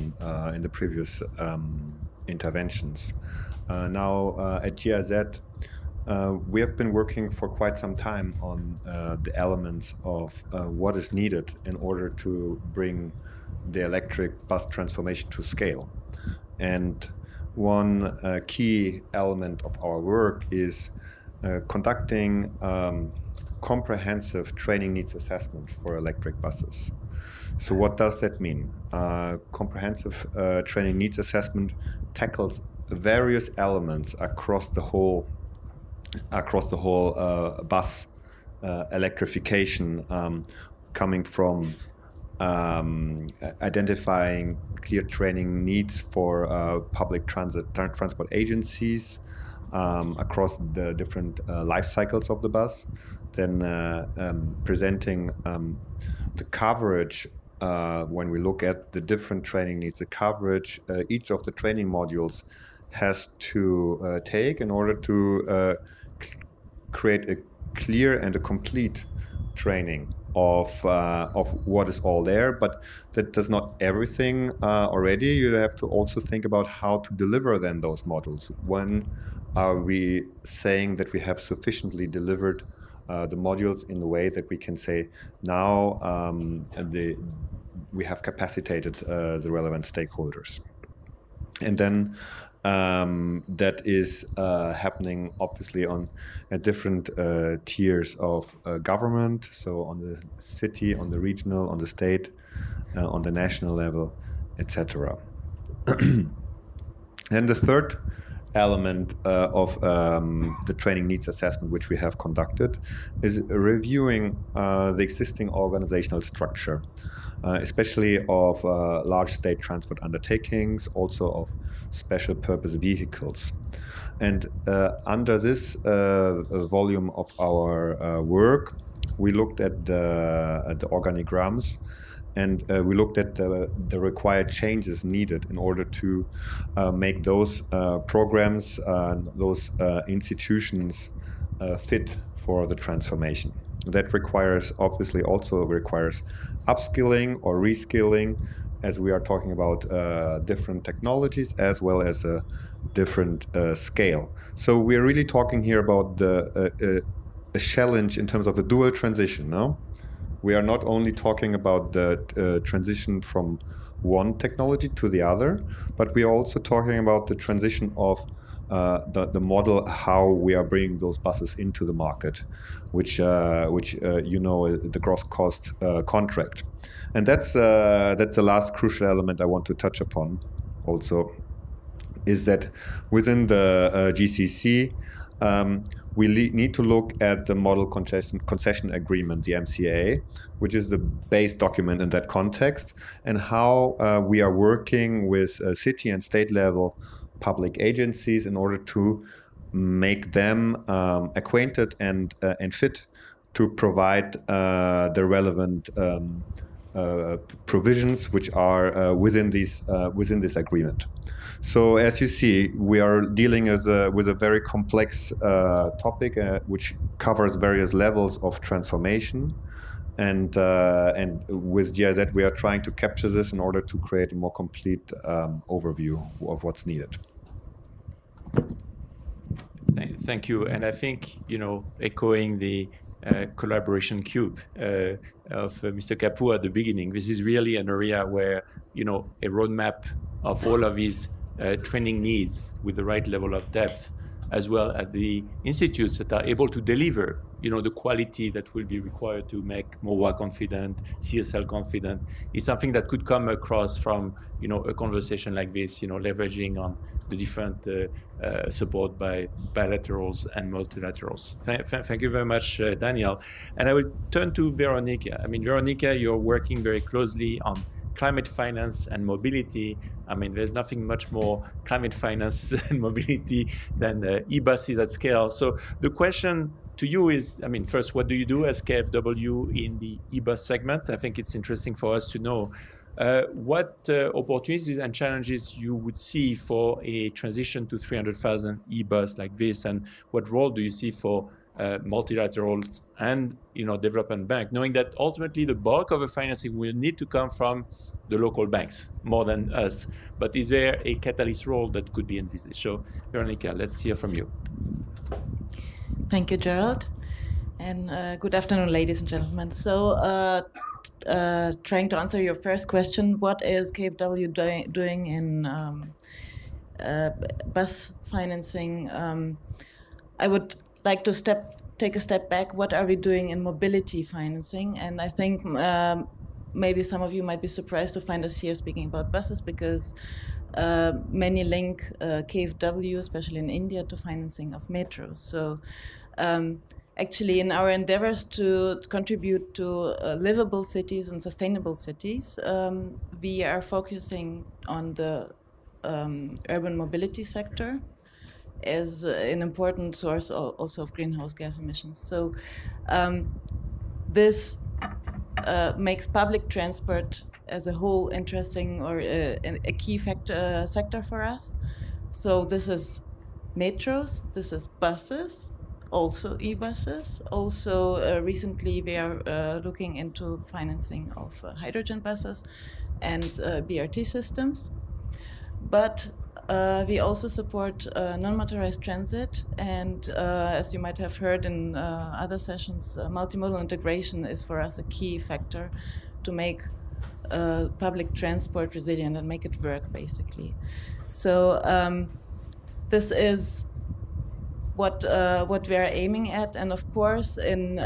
F: in the previous interventions. Now at GIZ, we have been working for quite some time on the elements of what is needed in order to bring the electric bus transformation to scale. And one key element of our work is conducting comprehensive training needs assessment for electric buses. So what does that mean? Comprehensive training needs assessment tackles various elements across the whole bus electrification, coming from identifying clear training needs for public transport agencies across the different life cycles of the bus, then presenting the coverage. When we look at the different training needs, the coverage each of the training modules has to take in order to create a clear and a complete training of what is all there. But that does not everything already. You have to also think about how to deliver then those modules. When are we saying that we have sufficiently delivered the modules in the way that we can say now we have capacitated the relevant stakeholders? And then that is happening obviously on different tiers of government, so on the city, on the regional, on the state, on the national level, etc. And the third element of the training needs assessment, which we have conducted, is reviewing the existing organizational structure, especially of large state transport undertakings, also of special purpose vehicles. And under this volume of our work, we looked at the organigrams, and we looked at the required changes needed in order to make those programs, those institutions fit for the transformation. That obviously also requires upskilling or reskilling, as we are talking about different technologies as well as a different scale. So we're really talking here about a challenge in terms of a dual transition, no? We are not only talking about the transition from one technology to the other, but we are also talking about the transition of the model, how we are bringing those buses into the market, which the gross cost contract. And that's the last crucial element I want to touch upon also, is that within the GCC, we need to look at the Model Concession Agreement, the MCA, which is the base document in that context, and how we are working with city and state level public agencies in order to make them acquainted and fit to provide the relevant provisions which are within this agreement. So as you see, we are dealing with a very complex topic which covers various levels of transformation, and with GIZ we are trying to capture this in order to create a more complete overview of what's needed.
D: Thank you, and I think echoing the collaboration cube of Mr. Kapur at the beginning, this is really an area where a roadmap of all of these training needs with the right level of depth, as well as the institutes that are able to deliver, the quality that will be required to make MOVA confident, CSL confident, is something that could come across from, a conversation like this, leveraging on the different support by bilaterals and multilaterals. Thank you very much, Daniel. And I will turn to Veronica. I mean, Veronica, you're working very closely on climate finance and mobility. I mean, there's nothing much more climate finance and mobility than e-buses at scale. So the question to you is, I mean, first, what do you do as KfW in the e-bus segment? I think it's interesting for us to know what opportunities and challenges you would see for a transition to 300,000 e-bus like this, and what role do you see for multilaterals and development bank, knowing that ultimately the bulk of the financing will need to come from the local banks more than us. But is there a catalyst role that could be envisaged? So Veronica, let's hear from you.
G: Thank you, Gerald, and good afternoon, ladies and gentlemen. So trying to answer your first question, what is KfW doing in bus financing? I would like to take a step back. What are we doing in mobility financing? And I think maybe some of you might be surprised to find us here speaking about buses, because many link KfW, especially in India, to financing of metros. So actually, in our endeavors to contribute to livable cities and sustainable cities, we are focusing on the urban mobility sector as an important source also of greenhouse gas emissions. So this makes public transport as a whole interesting, or a key sector for us. So this is metros, this is buses, also e-buses. Also recently we are looking into financing of hydrogen buses and BRT systems. But we also support non-motorized transit, and as you might have heard in other sessions, multimodal integration is for us a key factor to make public transport resilient and make it work, basically. So this is what we are aiming at, and of course in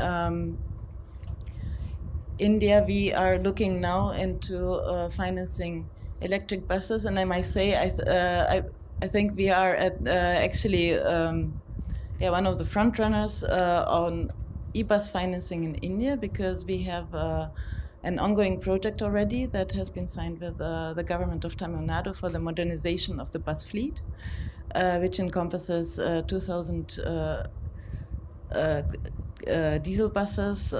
G: India we are looking now into financing electric buses, and I might say I think we are at actually one of the front runners on e-bus financing in India, because we have an ongoing project already that has been signed with the government of Tamil Nadu for the modernization of the bus fleet, which encompasses 2,000 diesel buses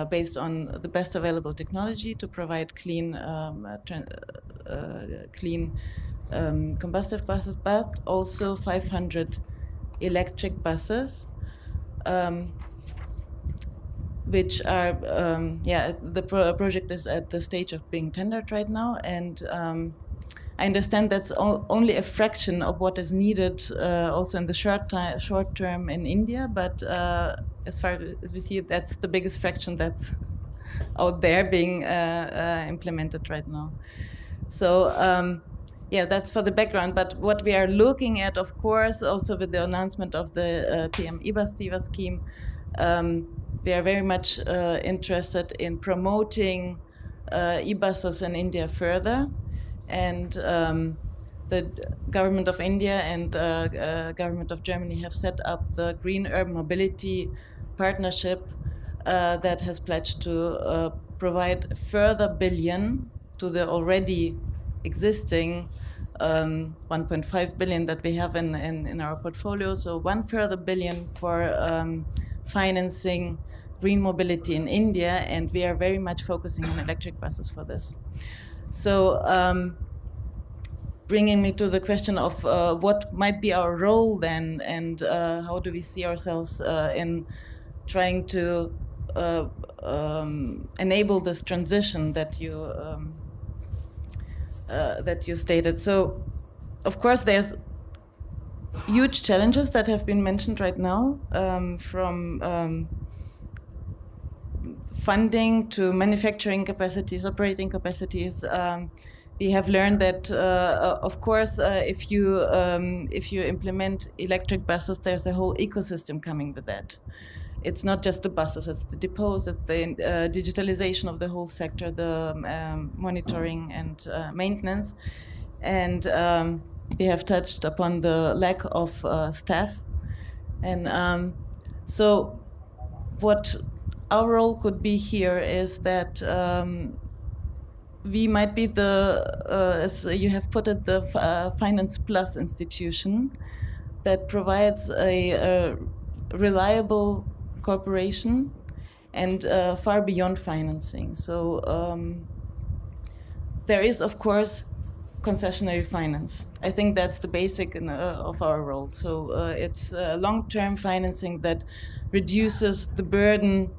G: based on the best available technology to provide clean combustive buses, but also 500 electric buses, which are, the project is at the stage of being tendered right now, and I understand that's only a fraction of what is needed also in the short term in India, but as far as we see, that's the biggest fraction that's out there being implemented right now. So that's for the background, but what we are looking at, of course, also with the announcement of the PM e-bus SEVA scheme, we are very much interested in promoting e-buses in India further. And the government of India and government of Germany have set up the Green Urban Mobility Partnership that has pledged to provide a further billion to the already existing 1.5 billion that we have in our portfolio. So one further billion for financing green mobility in India, and we are very much focusing on electric buses for this. So bringing me to the question of what might be our role then, and how do we see ourselves in trying to enable this transition that you stated. So of course there's huge challenges that have been mentioned right now, from funding to manufacturing capacities, operating capacities. We have learned that, of course, if you implement electric buses, there's a whole ecosystem coming with that. It's not just the buses; it's the depots, it's the digitalization of the whole sector, the monitoring and maintenance, and we have touched upon the lack of staff, and so what our role could be here is that we might be the, as you have put it, the Finance Plus institution that provides a reliable cooperation and far beyond financing. So there is, of course, concessionary finance. I think that's the basic of our role. So it's long-term financing that reduces the burden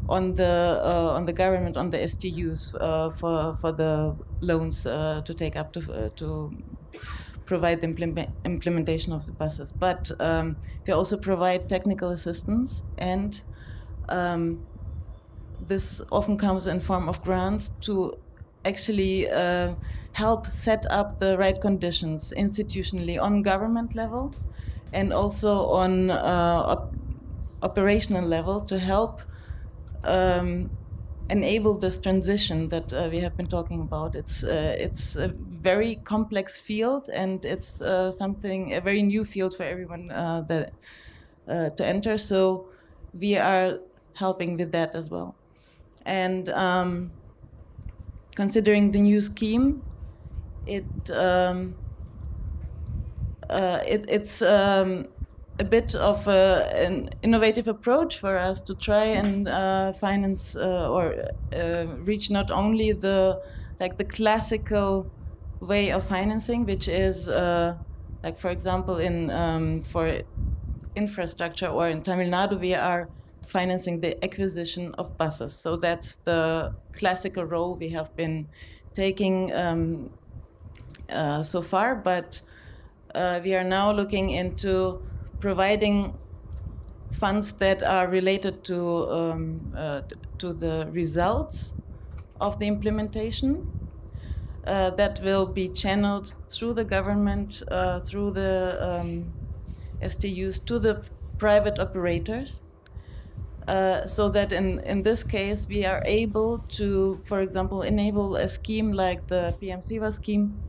G: on the government, on the STUs for the loans to take up to provide the implementation of the buses. But they also provide technical assistance, and this often comes in form of grants to actually help set up the right conditions institutionally on government level, and also on operational level to help enable this transition that we have been talking about. It's a very complex field, and it's a very new field for everyone to enter. So we are helping with that as well. And considering the new scheme, it's a bit of an innovative approach for us to try and finance or reach not only the classical way of financing, which is like, for example, for infrastructure, or in Tamil Nadu we are financing the acquisition of buses. So that's the classical role we have been taking so far, but we are now looking into providing funds that are related to the results of the implementation, that will be channeled through the government, through the STUs to the private operators. So that in this case, we are able to, for example, enable a scheme like the PM-SEWA scheme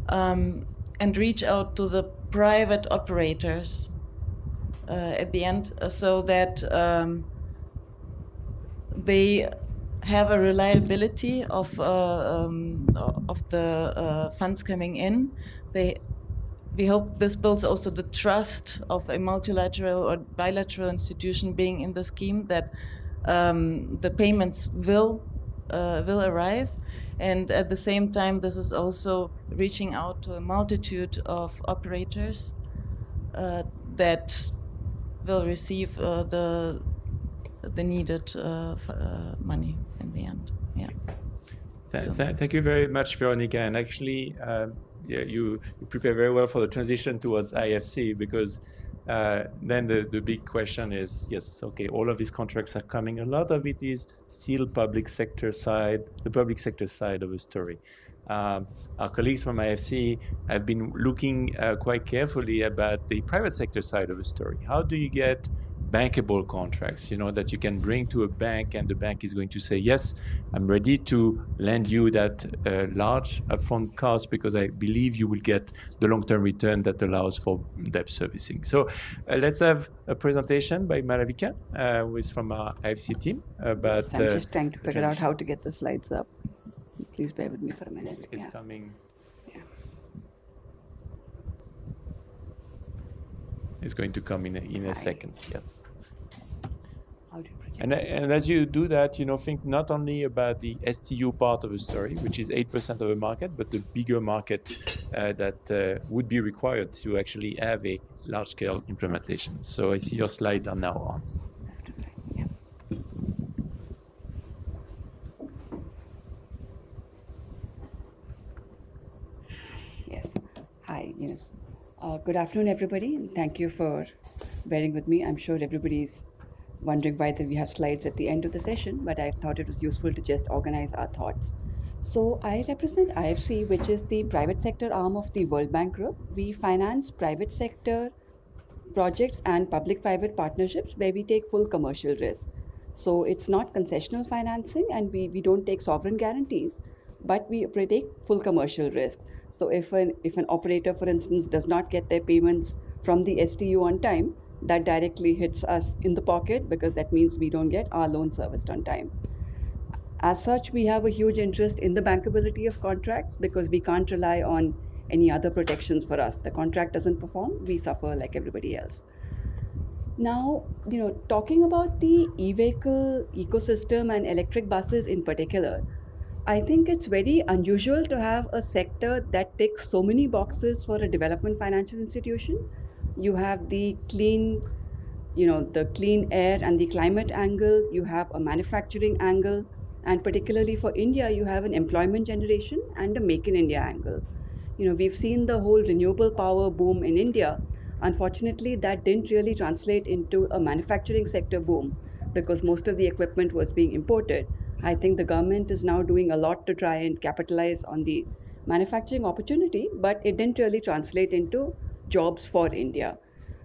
G: and reach out to the private operators at the end, so that they have a reliability of the funds coming in. We hope this builds also the trust of a multilateral or bilateral institution being in the scheme, that the payments will arrive. And at the same time, this is also reaching out to a multitude of operators that will receive the needed money in the end. Yeah.
D: Thank you very much, Veronica. And actually, yeah, you prepare very well for the transition towards IFC, because then the big question is, yes, okay, all of these contracts are coming. A lot of it is still public sector side, the public sector side of the story. Our colleagues from IFC have been looking quite carefully about the private sector side of the story. How do you get bankable contracts, you know, that you can bring to a bank and the bank is going to say, yes, I'm ready to lend you that large upfront cost because I believe you will get the long-term return that allows for debt servicing. So let's have a presentation by Malavika, who is from our IFC team. About,
H: I'm just trying to figure out how to get the slides up. Please bear with me for a minute.
D: It's coming.
H: Yeah.
D: It's going to come in a second, yes.
H: How do you project?
D: And as you do that, you know, think not only about the STU part of the story, which is 8% of the market, but the bigger market that would be required to actually have a large-scale implementation. So I see your slides are now on.
H: Left and right, yeah. Yes. Hi, yes. Good afternoon, everybody, and thank you for bearing with me. I'm sure everybody's wondering why we have slides at the end of the session, but I thought it was useful to just organize our thoughts. So I represent IFC, which is the private sector arm of the World Bank Group. We finance private sector projects and public-private partnerships where we take full commercial risk. So it's not concessional financing, and we don't take sovereign guarantees, but we take full commercial risk. So if an operator, for instance, does not get their payments from the STU on time, that directly hits us in the pocket, because that means we don't get our loan serviced on time. As such, we have a huge interest in the bankability of contracts, because we can't rely on any other protections for us. The contract doesn't perform, we suffer like everybody else. Now, you know, talking about the e-vehicle ecosystem and electric buses in particular, I think it's very unusual to have a sector that ticks so many boxes for a development financial institution. You have the clean, you know, the clean air and the climate angle, you have a manufacturing angle, and particularly for India, you have an employment generation and a Make in India angle. You know, we've seen the whole renewable power boom in India. Unfortunately, that didn't really translate into a manufacturing sector boom, because most of the equipment was being imported. I think the government is now doing a lot to try and capitalize on the manufacturing opportunity, but it didn't really translate into jobs for India.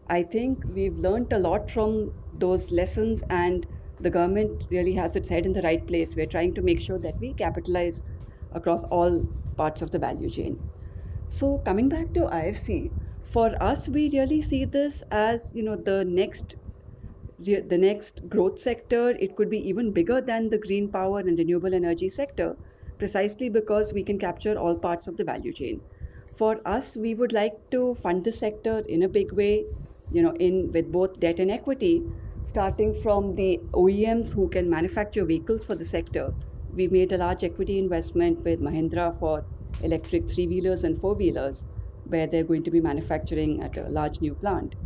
H: I think we've learned a lot from those lessons, and the government really has its head in the right place. We're trying to make sure that we capitalize across all parts of the value chain. So coming back to IFC, for us, we really see this as, you know, the next growth sector. It could be even bigger than the green power and renewable energy sector, precisely because we can capture all parts of the value chain. For us, we would like to fund the sector in a big way, you know, with both debt and equity, starting from the OEMs who can manufacture vehicles for the sector. We made a large equity investment with Mahindra for electric three-wheelers and four-wheelers, where they're going to be manufacturing at a large new plant.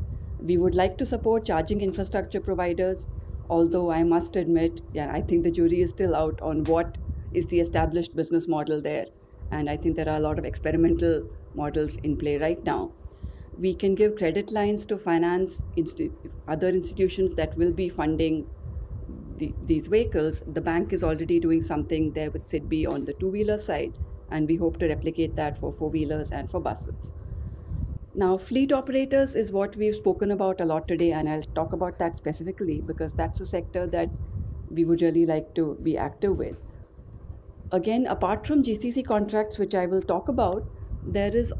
H: We would like to support charging infrastructure providers, although I must admit, I think the jury is still out on what is the established business model there. And I think there are a lot of experimental models in play right now. We can give credit lines to finance other institutions that will be funding these vehicles. The bank is already doing something there with SIDBI on the two-wheeler side, And we hope to replicate that for four-wheelers and for buses. Now, fleet operators is what we've spoken about a lot today, and I'll talk about that specifically because that's a sector that we would really like to be active with. Again, apart from GCC contracts, which I will talk about, there's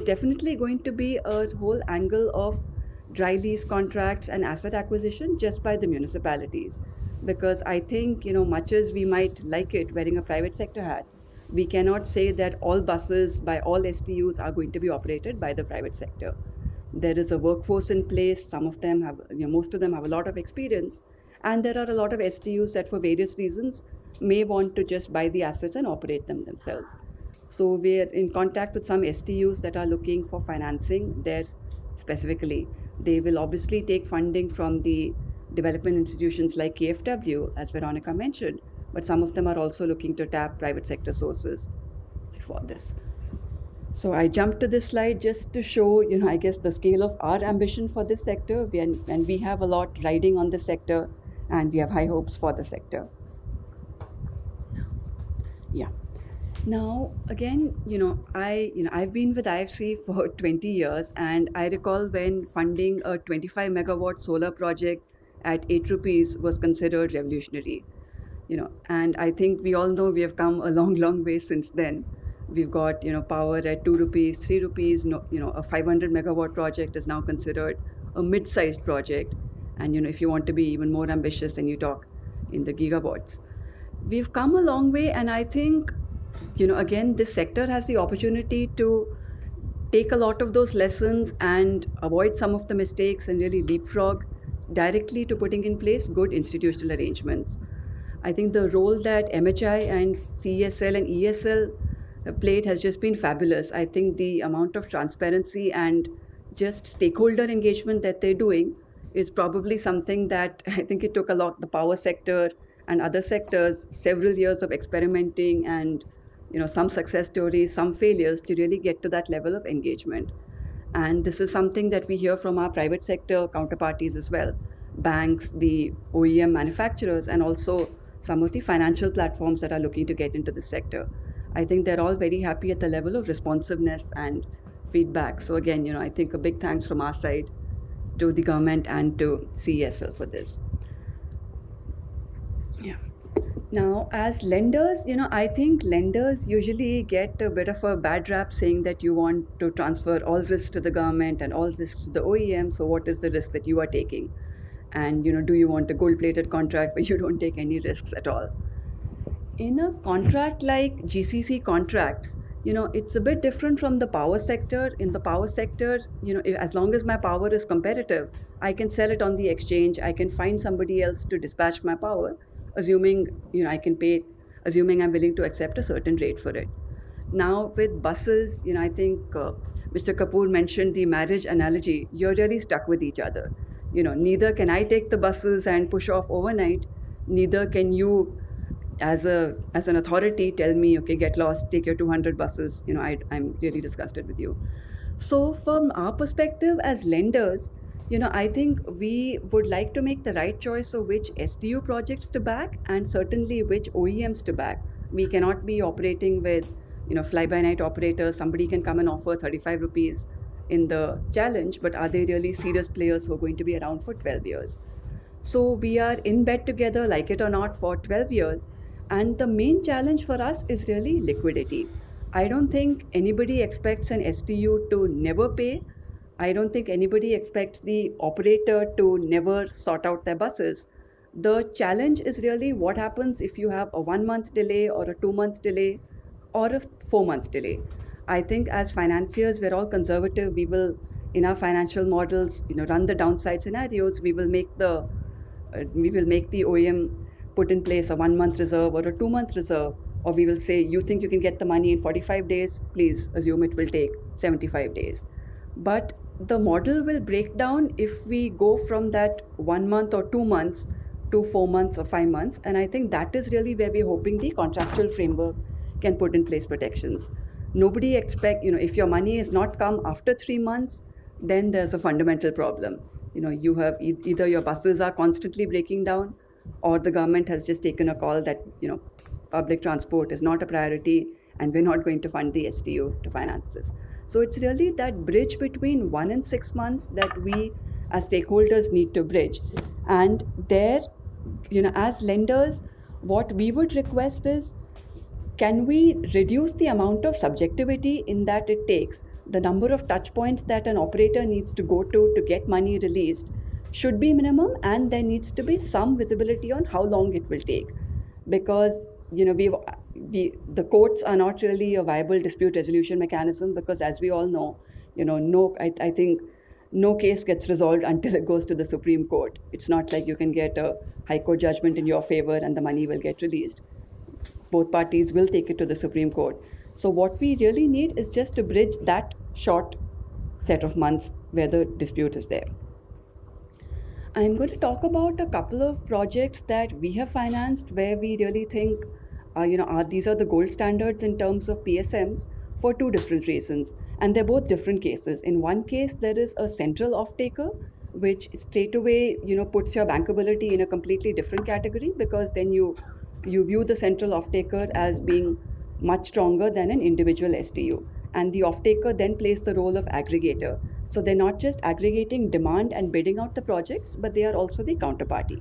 H: definitely going to be a whole angle of dry lease contracts and asset acquisition just by the municipalities. Because I think, much as we might like it wearing a private sector hat, we cannot say that all buses by all STUs are going to be operated by the private sector. There is a workforce in place. Some of them have, most of them have a lot of experience. And there are a lot of STUs that for various reasons may want to just buy the assets and operate them themselves. So we're in contact with some STUs that are looking for financing there specifically. They will obviously take funding from the development institutions like KFW, as Veronica mentioned, but some of them are also looking to tap private sector sources for this. So I jumped to this slide just to show, I guess the scale of our ambition for this sector, and we have a lot riding on this sector, and we have high hopes for the sector. Yeah. Now, again, I've been with IFC for 20 years, and I recall when funding a 25 megawatt solar project at 8 rupees was considered revolutionary. And I think we all know we have come a long, long way since then. We've got, power at 2 rupees, 3 rupees, a 500 megawatt project is now considered a mid-sized project. And, if you want to be even more ambitious, then you talk in the gigawatts. We've come a long way, and I think, again, this sector has the opportunity to take a lot of those lessons and avoid some of the mistakes and really leapfrog directly to putting in place good institutional arrangements. I think the role that MHI and CESL and ESL have played has just been fabulous. I think the amount of transparency and just stakeholder engagement that they're doing is probably something that I think it took a lot, the power sector and other sectors, several years of experimenting and some success stories, some failures to really get to that level of engagement. And this is something that we hear from our private sector counterparties as well, banks, the OEM manufacturers, and also some of the financial platforms that are looking to get into this sector. I think they're all very happy at the level of responsiveness and feedback. So again, I think a big thanks from our side to the government and to CESL for this. Yeah. Now, as lenders, I think lenders usually get a bit of a bad rap saying that you want to transfer all risks to the government and all risks to the OEM. So what is the risk that you are taking? And, do you want a gold-plated contract where you don't take any risks at all? In a contract like GCC contracts, it's a bit different from the power sector. In the power sector, as long as my power is competitive, I can sell it on the exchange. I can find somebody else to dispatch my power, assuming, I can pay, assuming I'm willing to accept a certain rate for it. Now, with buses, I think Mr. Kapoor mentioned the marriage analogy. You're really stuck with each other. Neither can I take the buses and push off overnight, neither can you as an authority tell me, okay, get lost, take your 200 buses, I'm really disgusted with you. So from our perspective as lenders, I think we would like to make the right choice of which STU projects to back and certainly which OEMs to back. We cannot be operating with, fly-by-night operators. Somebody can come and offer 35 rupees in the challenge, but are they really serious players who are going to be around for 12 years? So we are in bed together, like it or not, for 12 years. And the main challenge for us is really liquidity. I don't think anybody expects an STU to never pay. I don't think anybody expects the operator to never sort out their buses. The challenge is really what happens if you have a 1 month delay or a 2 month delay or a 4 month delay. I think as financiers, we're all conservative. We will, in our financial models, run the downside scenarios. We will make the OEM put in place a 1 month reserve or a 2 month reserve, or we will say, you think you can get the money in 45 days, please assume it will take 75 days. But the model will break down if we go from that 1 month or 2 months to 4 months or 5 months. And I think that is really where we're hoping the contractual framework can put in place protections. Nobody expect, if your money has not come after 3 months, then there's a fundamental problem. You have either your buses are constantly breaking down, or the government has just taken a call that, public transport is not a priority and we're not going to fund the STU to finance this. So it's really that bridge between 1 and 6 months that we as stakeholders need to bridge. And there, as lenders, what we would request is, can we reduce the amount of subjectivity in that it takes? The number of touch points that an operator needs to go to get money released should be minimum, and there needs to be some visibility on how long it will take. Because the courts are not really a viable dispute resolution mechanism, because as we all know, I think no case gets resolved until it goes to the Supreme Court. It's not like you can get a High Court judgment in your favor and the money will get released. Both parties will take it to the Supreme Court. So what we really need is just to bridge that short set of months where the dispute is there. I'm going to talk about a couple of projects that we have financed where we really think, these are the gold standards in terms of PSMs for two different reasons. And they're both different cases. In one case, there is a central off-taker, which straight away, puts your bankability in a completely different category, because then you view the central off-taker as being much stronger than an individual STU. And the off-taker then plays the role of aggregator. So they're not just aggregating demand and bidding out the projects, but they are also the counterparty.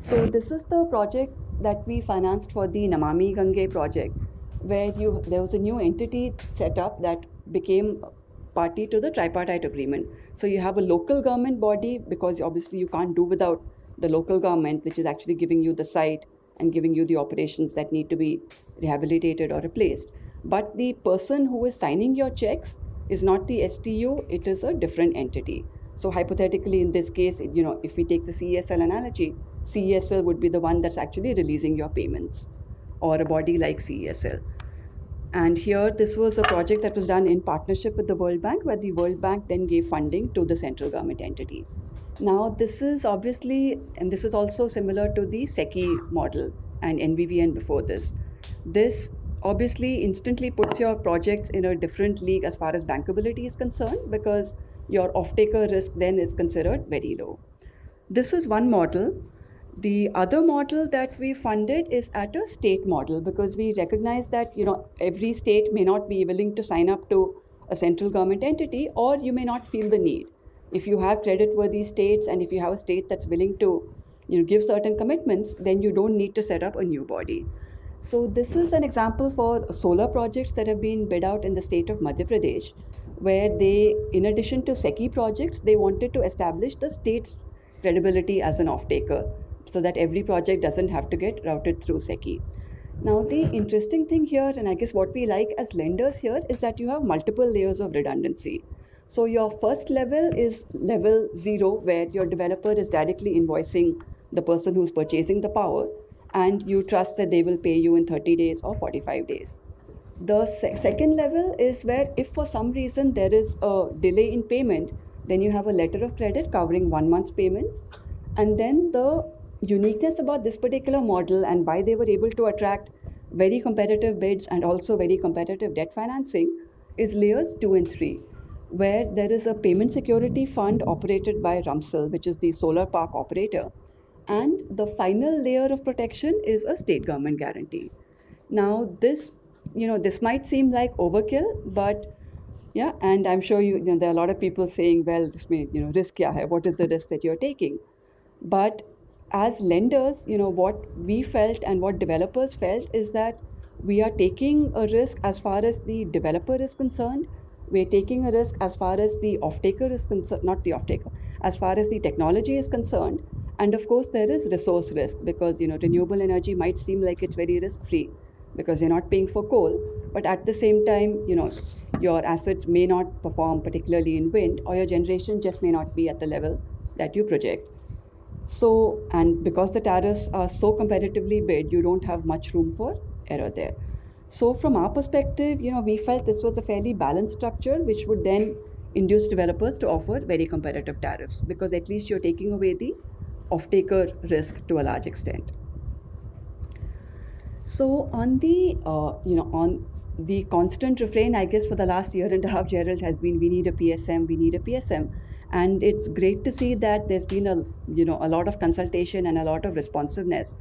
H: So this is the project that we financed for the Namami Gange project, where there was a new entity set up that became party to the tripartite agreement. So you have a local government body, because obviously you can't do without the local government, which is actually giving you the site and giving you the operations that need to be rehabilitated or replaced. But the person who is signing your checks is not the STU, it is a different entity. So hypothetically, in this case, if we take the CESL analogy, CESL would be the one that's actually releasing your payments, or a body like CESL. And here, this was a project that was done in partnership with the World Bank, where the World Bank then gave funding to the central government entity. Now, this is obviously, and this is also similar to the SECI model and NVVN before this. This obviously instantly puts your projects in a different league as far as bankability is concerned, because your off-taker risk then is considered very low. This is one model. The other model that we funded is at a state model, because we recognize that every state may not be willing to sign up to a central government entity, or you may not feel the need. If you have creditworthy states, and if you have a state that's willing to give certain commitments, then you don't need to set up a new body. So this is an example for solar projects that have been bid out in the state of Madhya Pradesh, where they, in addition to SECI projects, they wanted to establish the state's credibility as an off-taker, so that every project doesn't have to get routed through SECI. Now, the interesting thing here, and I guess what we like as lenders here, is that you have multiple layers of redundancy. So your first level is level 0, where your developer is directly invoicing the person who's purchasing the power, and you trust that they will pay you in 30 days or 45 days. The second level is where, if for some reason there is a delay in payment, then you have a letter of credit covering 1 month's payments. And then the uniqueness about this particular model, and why they were able to attract very competitive bids and also very competitive debt financing, is layers 2 and 3, where there is a payment security fund operated by RUMSL, which is the solar park operator. And the final layer of protection is a state government guarantee. Now, this might seem like overkill, but yeah, and I'm sure there are a lot of people saying, well, this may, risk kya hai? What is the risk that you're taking? But as lenders, what we felt and what developers felt is that we are taking a risk as far as the developer is concerned. We're taking a risk as far as the off-taker is concerned, not the off-taker, as far as the technology is concerned. And of course, there is resource risk, because renewable energy might seem like it's very risk-free because you're not paying for coal, but at the same time, your assets may not perform particularly in wind, or your generation just may not be at the level that you project. So, and because the tariffs are so competitively bid, you don't have much room for error there. So from our perspective, we felt this was a fairly balanced structure, which would then induce developers to offer very competitive tariffs, because at least you're taking away the off-taker risk to a large extent. So on the on the constant refrain, I guess for the last year and a half, Gerald, has been, we need a PSM, we need a PSM. And it's great to see that there's been a lot of consultation and a lot of responsiveness.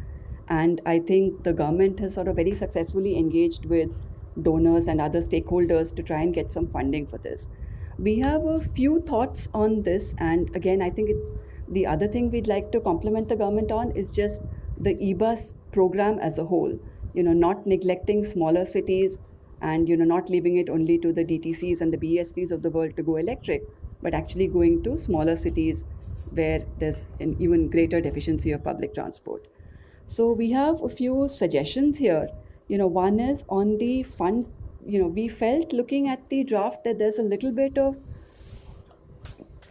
H: And I think the government has sort of very successfully engaged with donors and other stakeholders to try and get some funding for this. We have a few thoughts on this, and again, I think the other thing we'd like to compliment the government on is just the e-bus program as a whole. Not neglecting smaller cities and not leaving it only to the DTCs and the BESTs of the world to go electric, but actually going to smaller cities where there's an even greater deficiency of public transport. So we have a few suggestions here. One is on the funds. We felt looking at the draft that there's a little bit of,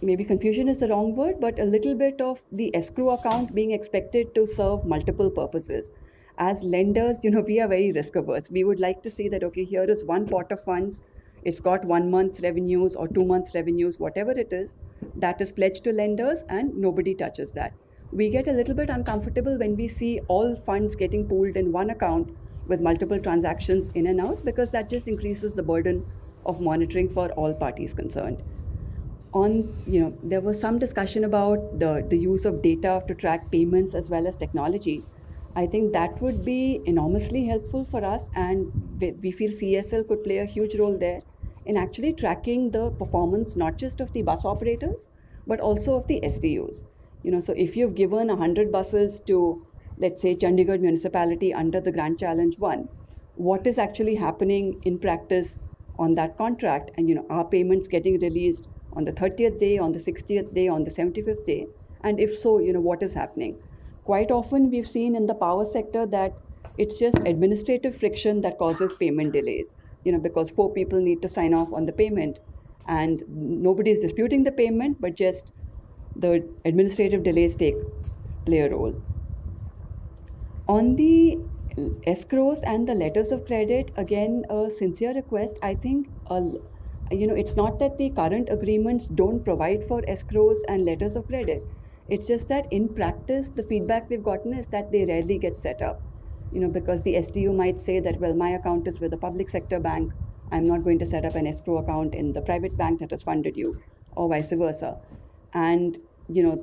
H: maybe confusion is the wrong word, but a little bit of the escrow account being expected to serve multiple purposes. As lenders, we are very risk averse. We would like to see that, okay, here is one pot of funds. It's got 1 month's revenues or 2 months' revenues, whatever it is, that is pledged to lenders, and nobody touches that. We get a little bit uncomfortable when we see all funds getting pooled in one account with multiple transactions in and out, because that just increases the burden of monitoring for all parties concerned. There was some discussion about the use of data to track payments as well as technology. I think that would be enormously helpful for us, and we feel CESL could play a huge role there in actually tracking the performance, not just of the bus operators, but also of the STUs. So if you've given 100 buses to, let's say, Chandigarh municipality under the Grand Challenge 1, what is actually happening in practice on that contract? And, are payments getting released on the 30th day, on the 60th day, on the 75th day? And if so, what is happening? Quite often we've seen in the power sector that it's just administrative friction that causes payment delays, because 4 people need to sign off on the payment, and nobody is disputing the payment, but just the administrative delays play a role. On the escrows and the letters of credit, again, a sincere request. I think, it's not that the current agreements don't provide for escrows and letters of credit. It's just that in practice, the feedback we've gotten is that they rarely get set up, because the STU might say that, well, my account is with a public sector bank. I'm not going to set up an escrow account in the private bank that has funded you, or vice versa. And,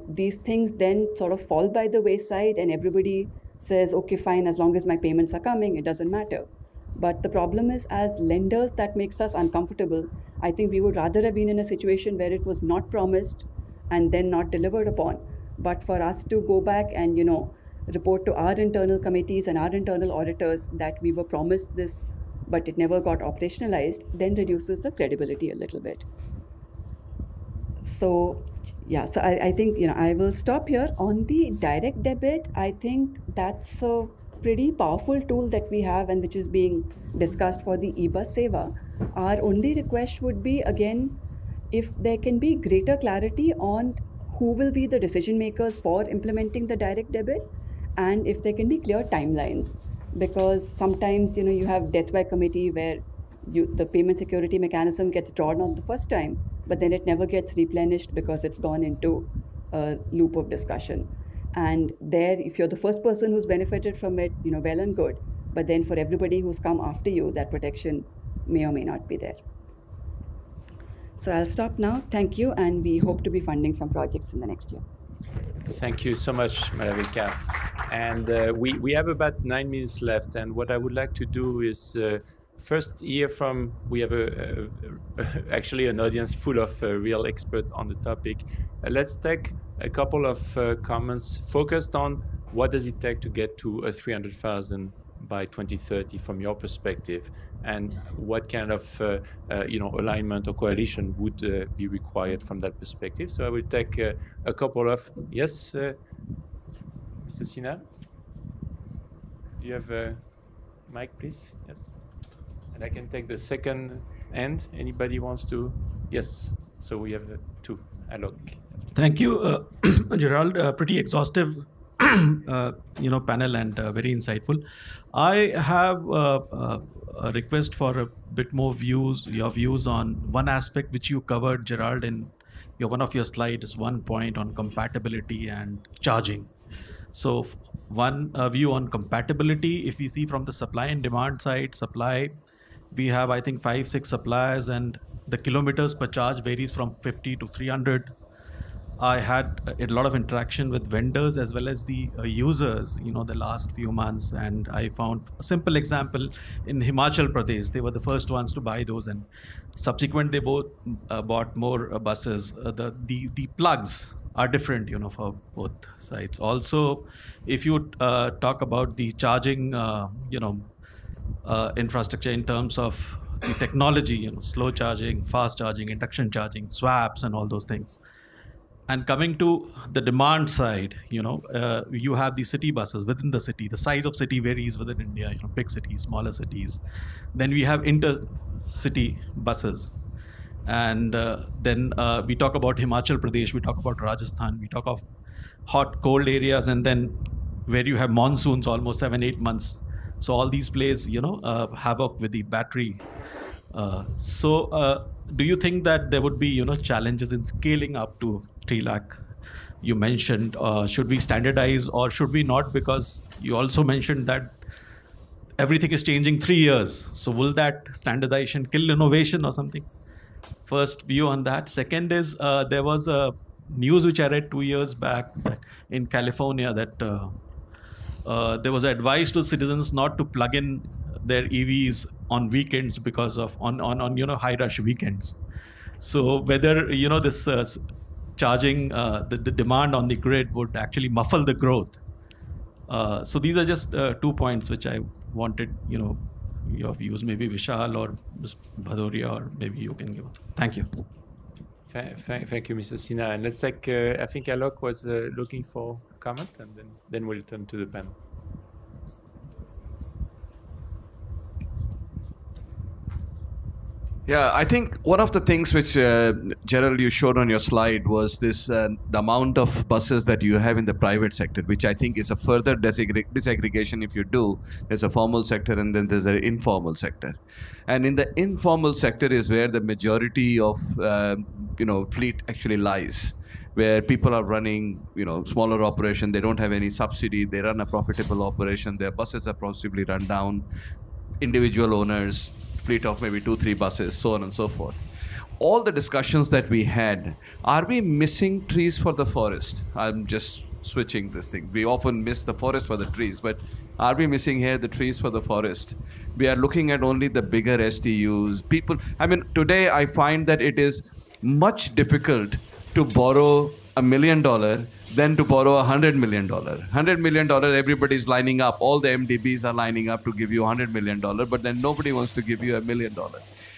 H: these things then sort of fall by the wayside, and everybody says, okay, fine, as long as my payments are coming, it doesn't matter. But the problem is, as lenders, that makes us uncomfortable. I think we would rather have been in a situation where it was not promised and then not delivered upon. But for us to go back and, report to our internal committees and our internal auditors that we were promised this, but it never got operationalized, then reduces the credibility a little bit. So, yeah, so I think, I will stop here. On the direct debit, I think that's a pretty powerful tool that we have and which is being discussed for the e-bus Seva. Our only request would be, again, if there can be greater clarity on who will be the decision makers for implementing the direct debit, and if there can be clear timelines. Because sometimes, you have death by committee where the payment security mechanism gets drawn on the first time, but then it never gets replenished because it's gone into a loop of discussion. And there, if you're the first person who's benefited from it, well and good. But then for everybody who's come after you, that protection may or may not be there. So I'll stop now. Thank you. And we hope to be funding some projects in the next year.
D: Thank you so much, Malavika. And we have about 9 minutes left. And what I would like to do is first hear from, we have actually an audience full of real experts on the topic. Let's take a couple of comments focused on what does it take to get to 300,000 by 2030 from your perspective, and what kind of alignment or coalition would be required from that perspective. So I will take a couple of, yes, Mr. Sinha? Do you have a mic, please? Yes. And I can take the second end. Anybody wants to? Yes. So we have 2. Alok.
I: Thank you, Gerald. Pretty exhaustive, panel and very insightful. I have a request for a bit more your views on one aspect which you covered, Gerald, in one of your slides, one point on compatibility and charging. So one view on compatibility, if we see from the supply and demand side, we have, I think, 5-6 suppliers, and the kilometers per charge varies from 50 to 300. I had a lot of interaction with vendors as well as the users, the last few months, and I found a simple example in Himachal Pradesh. They were the first ones to buy those, and subsequent they both bought more buses. The plugs are different, for both sides. Also, if you talk about the charging, infrastructure in terms of the technology, slow charging, fast charging, induction charging, swaps, and all those things. And coming to the demand side, you have the city buses within the city. The size of city varies within India, big cities, smaller cities. Then we have intercity buses. And then we talk about Himachal Pradesh, we talk about Rajasthan, we talk of hot, cold areas, and then where you have monsoons almost 7-8 months. So all these plays, havoc with the battery. Do you think that there would be, challenges in scaling up to 3 lakh? You mentioned, should we standardize or should we not? Because you also mentioned that everything is changing 3 years. So will that standardization kill innovation or something? First view on that. Second is, there was a news which I read 2 years back that in California that there was advice to citizens not to plug in their EVs on weekends because of on high rush weekends. So whether this charging the demand on the grid would actually muffle the growth. So these are just 2 points which I wanted your views. Maybe Vishal or Mr. Bhadoria, or maybe you can give. Thank you.
D: Thank you, Mr. Sinha. And let's take. I think Alok was looking for comment, and then we'll turn to the panel.
C: Yeah, I think one of the things which, Gerald, you showed on your slide was this, the amount of buses that you have in the private sector, which I think is a further disaggregation if you do. There's a formal sector and then there's an informal sector. And in the informal sector is where the majority of, fleet actually lies, where people are running, smaller operation, they don't have any subsidy, they run a profitable operation, their buses are possibly run down, individual owners, fleet of maybe 2-3 buses, so on and so forth. All the discussions that we had, are we missing trees for the forest? I'm just switching this thing. We often miss the forest for the trees, but are we missing here the trees for the forest? We are looking at only the bigger STUs. Today I find that it is much difficult to borrow $1 million than to borrow $100 million. $100 million, everybody's lining up. All the MDBs are lining up to give you $100 million, but then nobody wants to give you $1 million.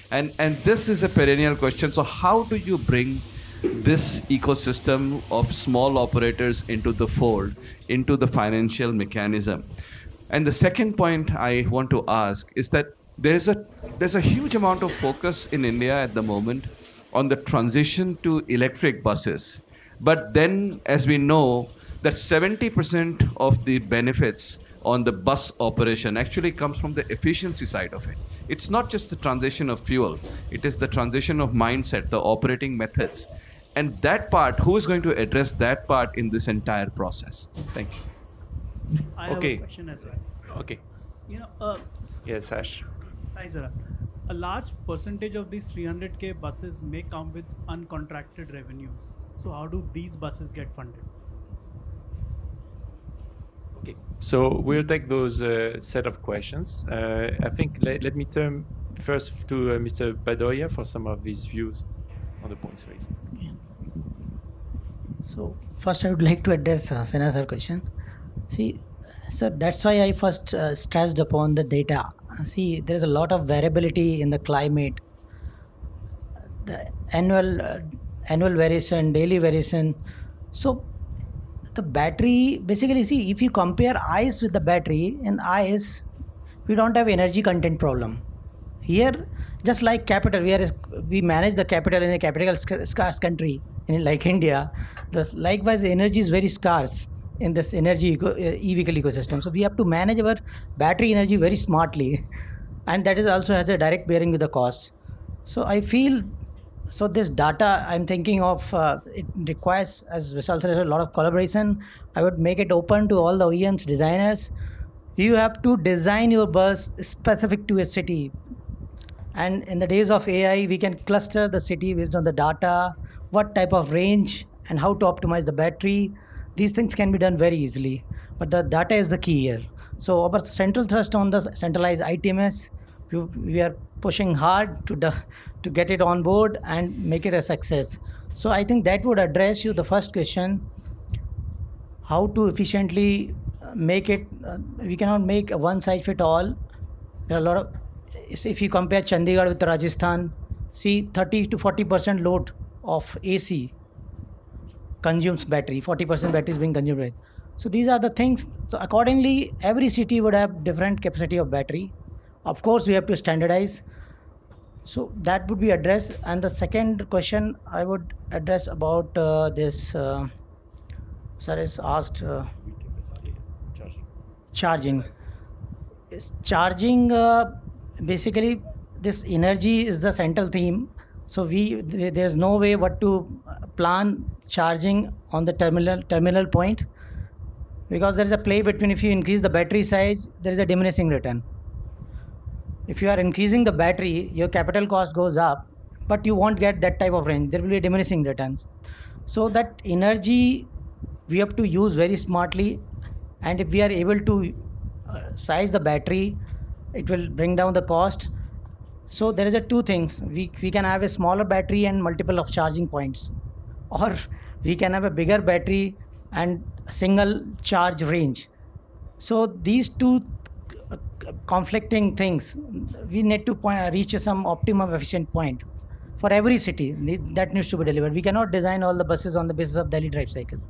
C: And this is a perennial question. So how do you bring this ecosystem of small operators into the fold, into the financial mechanism? And the second point I want to ask is that there's a huge amount of focus in India at the moment on the transition to electric buses. But then, as we know, that 70% of the benefits on the bus operation actually comes from the efficiency side of it. It's not just the transition of fuel, it is the transition of mindset, the operating methods. And that part, who is going to address that part in this entire process? Thank you.
J: I have a question as well.
D: Okay. Yes, Ash.
J: Hi, Zara. A large percentage of these 300K buses may come with uncontracted revenues. So how do these buses get funded?
D: Okay, so we'll take those set of questions. I think let me turn first to Mr. Bhadoria for some of his views on the points raised.
E: So first I would like to address Sinha sir question. See, so that's why I first stressed upon the data. See, there is a lot of variability in the climate. The annual variation, daily variation. So the battery, basically, see, if you compare ICE with the battery, in ICE, we don't have energy content problem. Here, just like capital, we manage the capital in a capital scarce country, like India. Likewise, energy is very scarce in this e-vehicle ecosystem. So we have to manage our battery energy very smartly. And that is also has a direct bearing with the costs. So I feel, so this data I'm thinking of, it requires, as Vishal said, a lot of collaboration. I would make it open to all the OEMs, designers. You have to design your bus specific to a city. And in the days of AI, we can cluster the city based on the data, what type of range and how to optimize the battery. These things can be done very easily, but the data is the key here. So our central thrust on the centralized ITMS, we are pushing hard to get it on board and make it a success. So I think that would address you the first question, how to efficiently make it. We cannot make a one size fit all. There are a lot of, if you compare Chandigarh with Rajasthan, see 30 to 40% load of AC consumes battery, 40% battery is being consumed. So these are the things. So accordingly, every city would have different capacity of battery. Of course, we have to standardize. So that would be addressed. And the second question I would address about this, sir has asked charging. Charging, basically, this energy is the central theme. So there's no way but to plan charging on the terminal point, because there is a play between, if you increase the battery size, there is a diminishing return. If you are increasing the battery, your capital cost goes up, but you won't get that type of range. There will be diminishing returns. So that energy we have to use very smartly, and if we are able to size the battery, it will bring down the cost. So there is two things. We can have a smaller battery and multiple of charging points, or we can have a bigger battery and a single charge range. So these two conflicting things, we need to reach some optimum efficient point for every city. That needs to be delivered. We cannot design all the buses on the basis of daily drive cycles.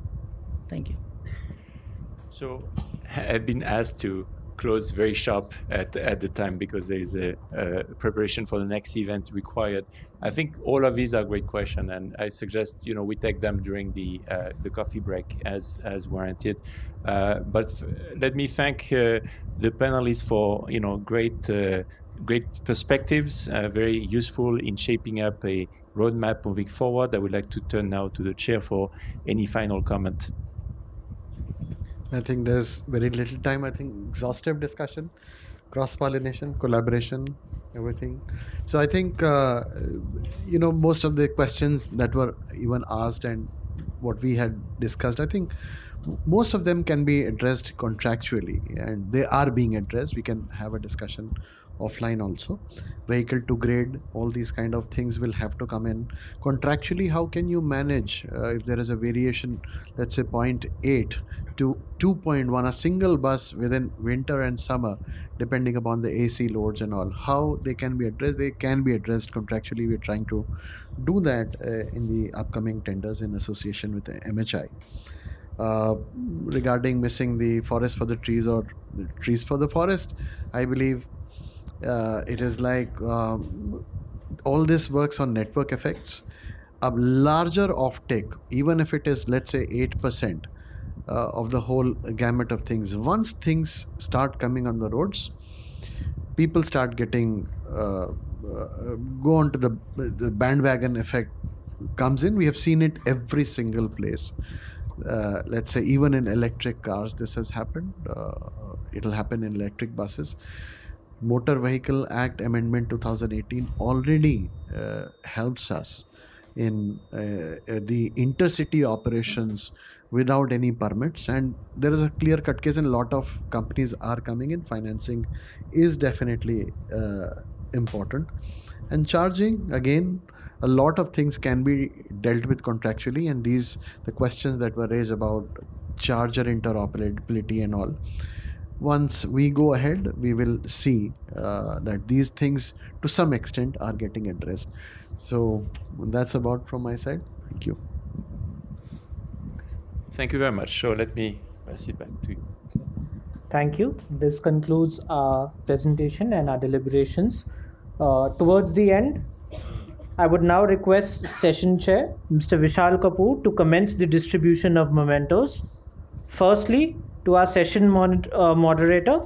E: Thank you.
D: So I've been asked to close very sharp at the time because there is a preparation for the next event required. I think all of these are great questions, and I suggest we take them during the coffee break as warranted. But let me thank the panelists for great perspectives, very useful in shaping up a roadmap moving forward. I would like to turn now to the chair for any final comment.
C: I think there's very little time. I think exhaustive discussion, cross-pollination, collaboration, everything. So I think, most of the questions that were even asked and what we had discussed, I think most of them can be addressed contractually, and they are being addressed. We can have a discussion offline also. Vehicle to grade, all these kind of things will have to come in. Contractually, how can you manage if there is a variation, let's say 0.8 to 2.1, a single bus within winter and summer, depending upon the AC loads and all, how they can be addressed? They can be addressed contractually. We're trying to do that in the upcoming tenders in association with the MHI. Regarding missing the forest for the trees or the trees for the forest, I believe it is like all this works on network effects. A larger offtake, even if it is, let's say, 8% of the whole gamut of things, once things start coming on the roads, people start getting go on to the bandwagon effect comes in. We have seen it every single place. Let's say even in electric cars this has happened. It'll happen in electric buses. Motor Vehicle Act Amendment 2018 already helps us in the intercity operations without any permits, and there is a clear-cut case, and a lot of companies are coming in. Financing is definitely important. And charging, again, a lot of things can be dealt with contractually, and the questions that were raised about charger interoperability and all, once we go ahead, we will see that these things to some extent are getting addressed. So that's about from my side. Thank you.
D: Thank you very much. So let me pass it back to you.
A: Thank you. This concludes our presentation and our deliberations. Towards the end, I would now request Session Chair, Mr. Vishal Kapoor, to commence the distribution of mementos. Firstly, to our session moderator,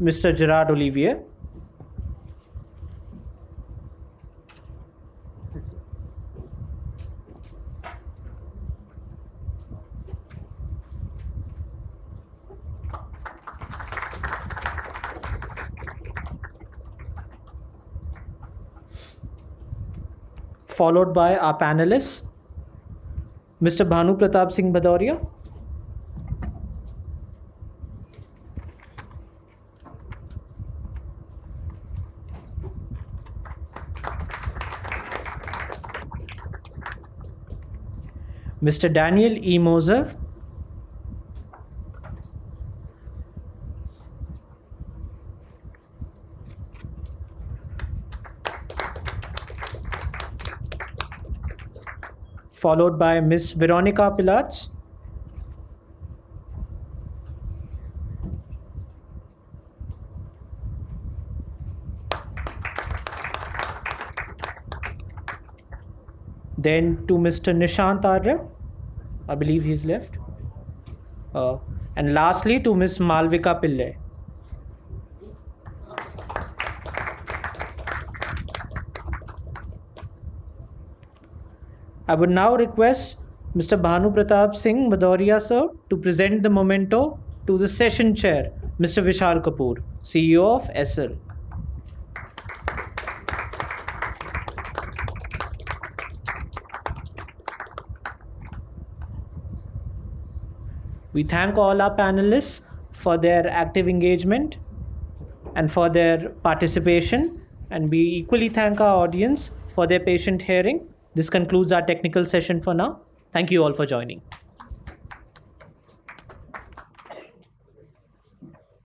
A: Mr. Gerard Olivier. Followed by our panelists, Mr. Bhanu Pratap Singh Bhadoria. Mr. Daniel E. Moser. Followed by Ms. Veronica Pilach. Then to Mr. Nishant Arya. I believe he's left. And lastly to Ms. Malvika Pillai. I would now request Mr. Bhanu Pratap Singh Bhadoria sir to present the memento to the session chair, Mr. Vishal Kapoor, CEO of Essel. We thank all our panelists for their active engagement and for their participation, and we equally thank our audience for their patient hearing. This concludes our technical session for now. Thank you all for joining.